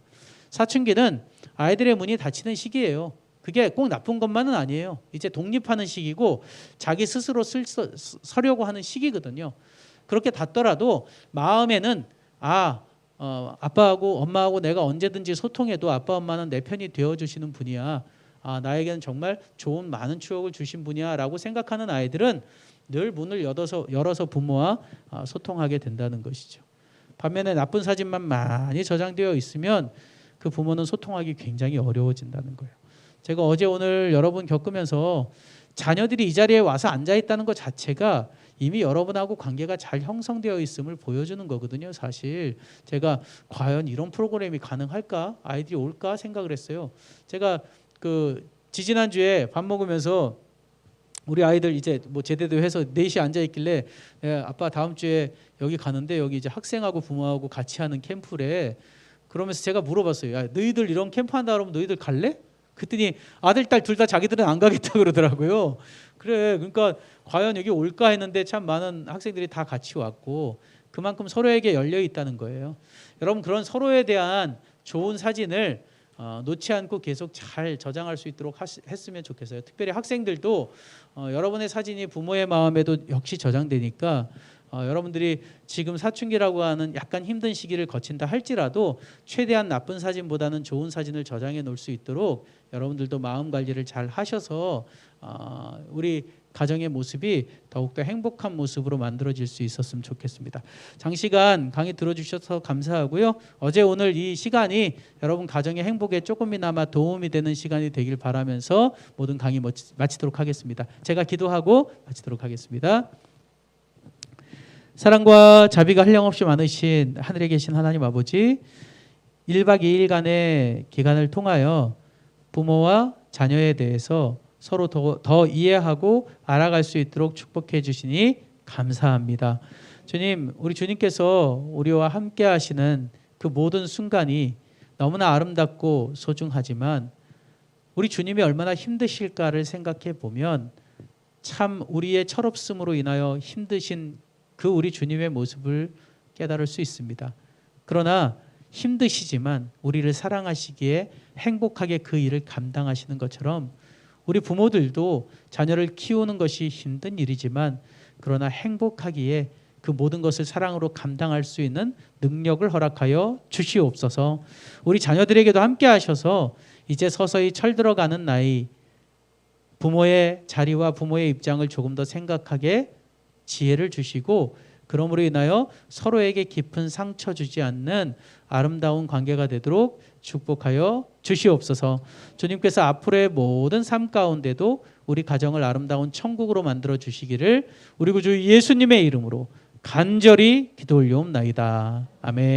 사춘기는 아이들의 문이 닫히는 시기예요. 그게 꼭 나쁜 것만은 아니에요. 이제 독립하는 시기고 자기 스스로 서려고 하는 시기거든요. 그렇게 닫더라도 마음에는 아빠하고 엄마하고 내가 언제든지 소통해도 아빠 엄마는 내 편이 되어주시는 분이야. 나에게는 정말 좋은 많은 추억을 주신 분이야 라고 생각하는 아이들은 늘 문을 열어서 부모와 소통하게 된다는 것이죠. 반면에 나쁜 사진만 많이 저장되어 있으면 그 부모는 소통하기 굉장히 어려워진다는 거예요. 제가 어제 오늘 여러분 겪으면서 자녀들이 이 자리에 와서 앉아있다는 것 자체가 이미 여러분하고 관계가 잘 형성되어 있음을 보여주는 거거든요. 사실 제가 과연 이런 프로그램이 가능할까? 아이들이 올까? 생각을 했어요. 제가 그 지지난주에 밥 먹으면서 우리 아이들 이제 뭐 제대도 해서 넷이 앉아있길래 아빠 다음 주에 여기 가는데 여기 이제 학생하고 부모하고 같이 하는 캠프래. 그러면서 제가 물어봤어요. 야, 너희들 이런 캠프 한다 그러면 너희들 갈래? 그랬더니 아들, 딸 둘 다 자기들은 안 가겠다 그러더라고요. 그래, 그러니까 과연 여기 올까 했는데 참 많은 학생들이 다 같이 왔고 그만큼 서로에게 열려 있다는 거예요. 여러분, 그런 서로에 대한 좋은 사진을 놓지 않고 계속 잘 저장할 수 있도록 했으면 좋겠어요. 특별히 학생들도 여러분의 사진이 부모의 마음에도 역시 저장되니까 여러분들이 지금 사춘기라고 하는 약간 힘든 시기를 거친다 할지라도 최대한 나쁜 사진보다는 좋은 사진을 저장해 놓을 수 있도록 여러분들도 마음 관리를 잘 하셔서 우리 가정의 모습이 더욱더 행복한 모습으로 만들어질 수 있었으면 좋겠습니다. 장시간 강의 들어주셔서 감사하고요. 어제 오늘 이 시간이 여러분 가정의 행복에 조금이나마 도움이 되는 시간이 되길 바라면서 모든 강의 마치도록 하겠습니다. 제가 기도하고 마치도록 하겠습니다. 사랑과 자비가 한량없이 많으신 하늘에 계신 하나님 아버지, 1박 2일간의 기간을 통하여 부모와 자녀에 대해서 서로 더 이해하고 알아갈 수 있도록 축복해 주시니 감사합니다. 주님, 우리 주님께서 우리와 함께 하시는 그 모든 순간이 너무나 아름답고 소중하지만 우리 주님이 얼마나 힘드실까를 생각해 보면 참 우리의 철없음으로 인하여 힘드신 그 우리 주님의 모습을 깨달을 수 있습니다. 그러나 힘드시지만 우리를 사랑하시기에 행복하게 그 일을 감당하시는 것처럼 우리 부모들도 자녀를 키우는 것이 힘든 일이지만 그러나 행복하기에 그 모든 것을 사랑으로 감당할 수 있는 능력을 허락하여 주시옵소서. 우리 자녀들에게도 함께 하셔서 이제 서서히 철들어가는 나이, 부모의 자리와 부모의 입장을 조금 더 생각하게 지혜를 주시고 그러므로 인하여 서로에게 깊은 상처 주지 않는 아름다운 관계가 되도록 축복하여 주시옵소서. 주님께서 앞으로의 모든 삶 가운데도 우리 가정을 아름다운 천국으로 만들어 주시기를 우리 구주 예수님의 이름으로 간절히 기도 올리옵나이다. 아멘.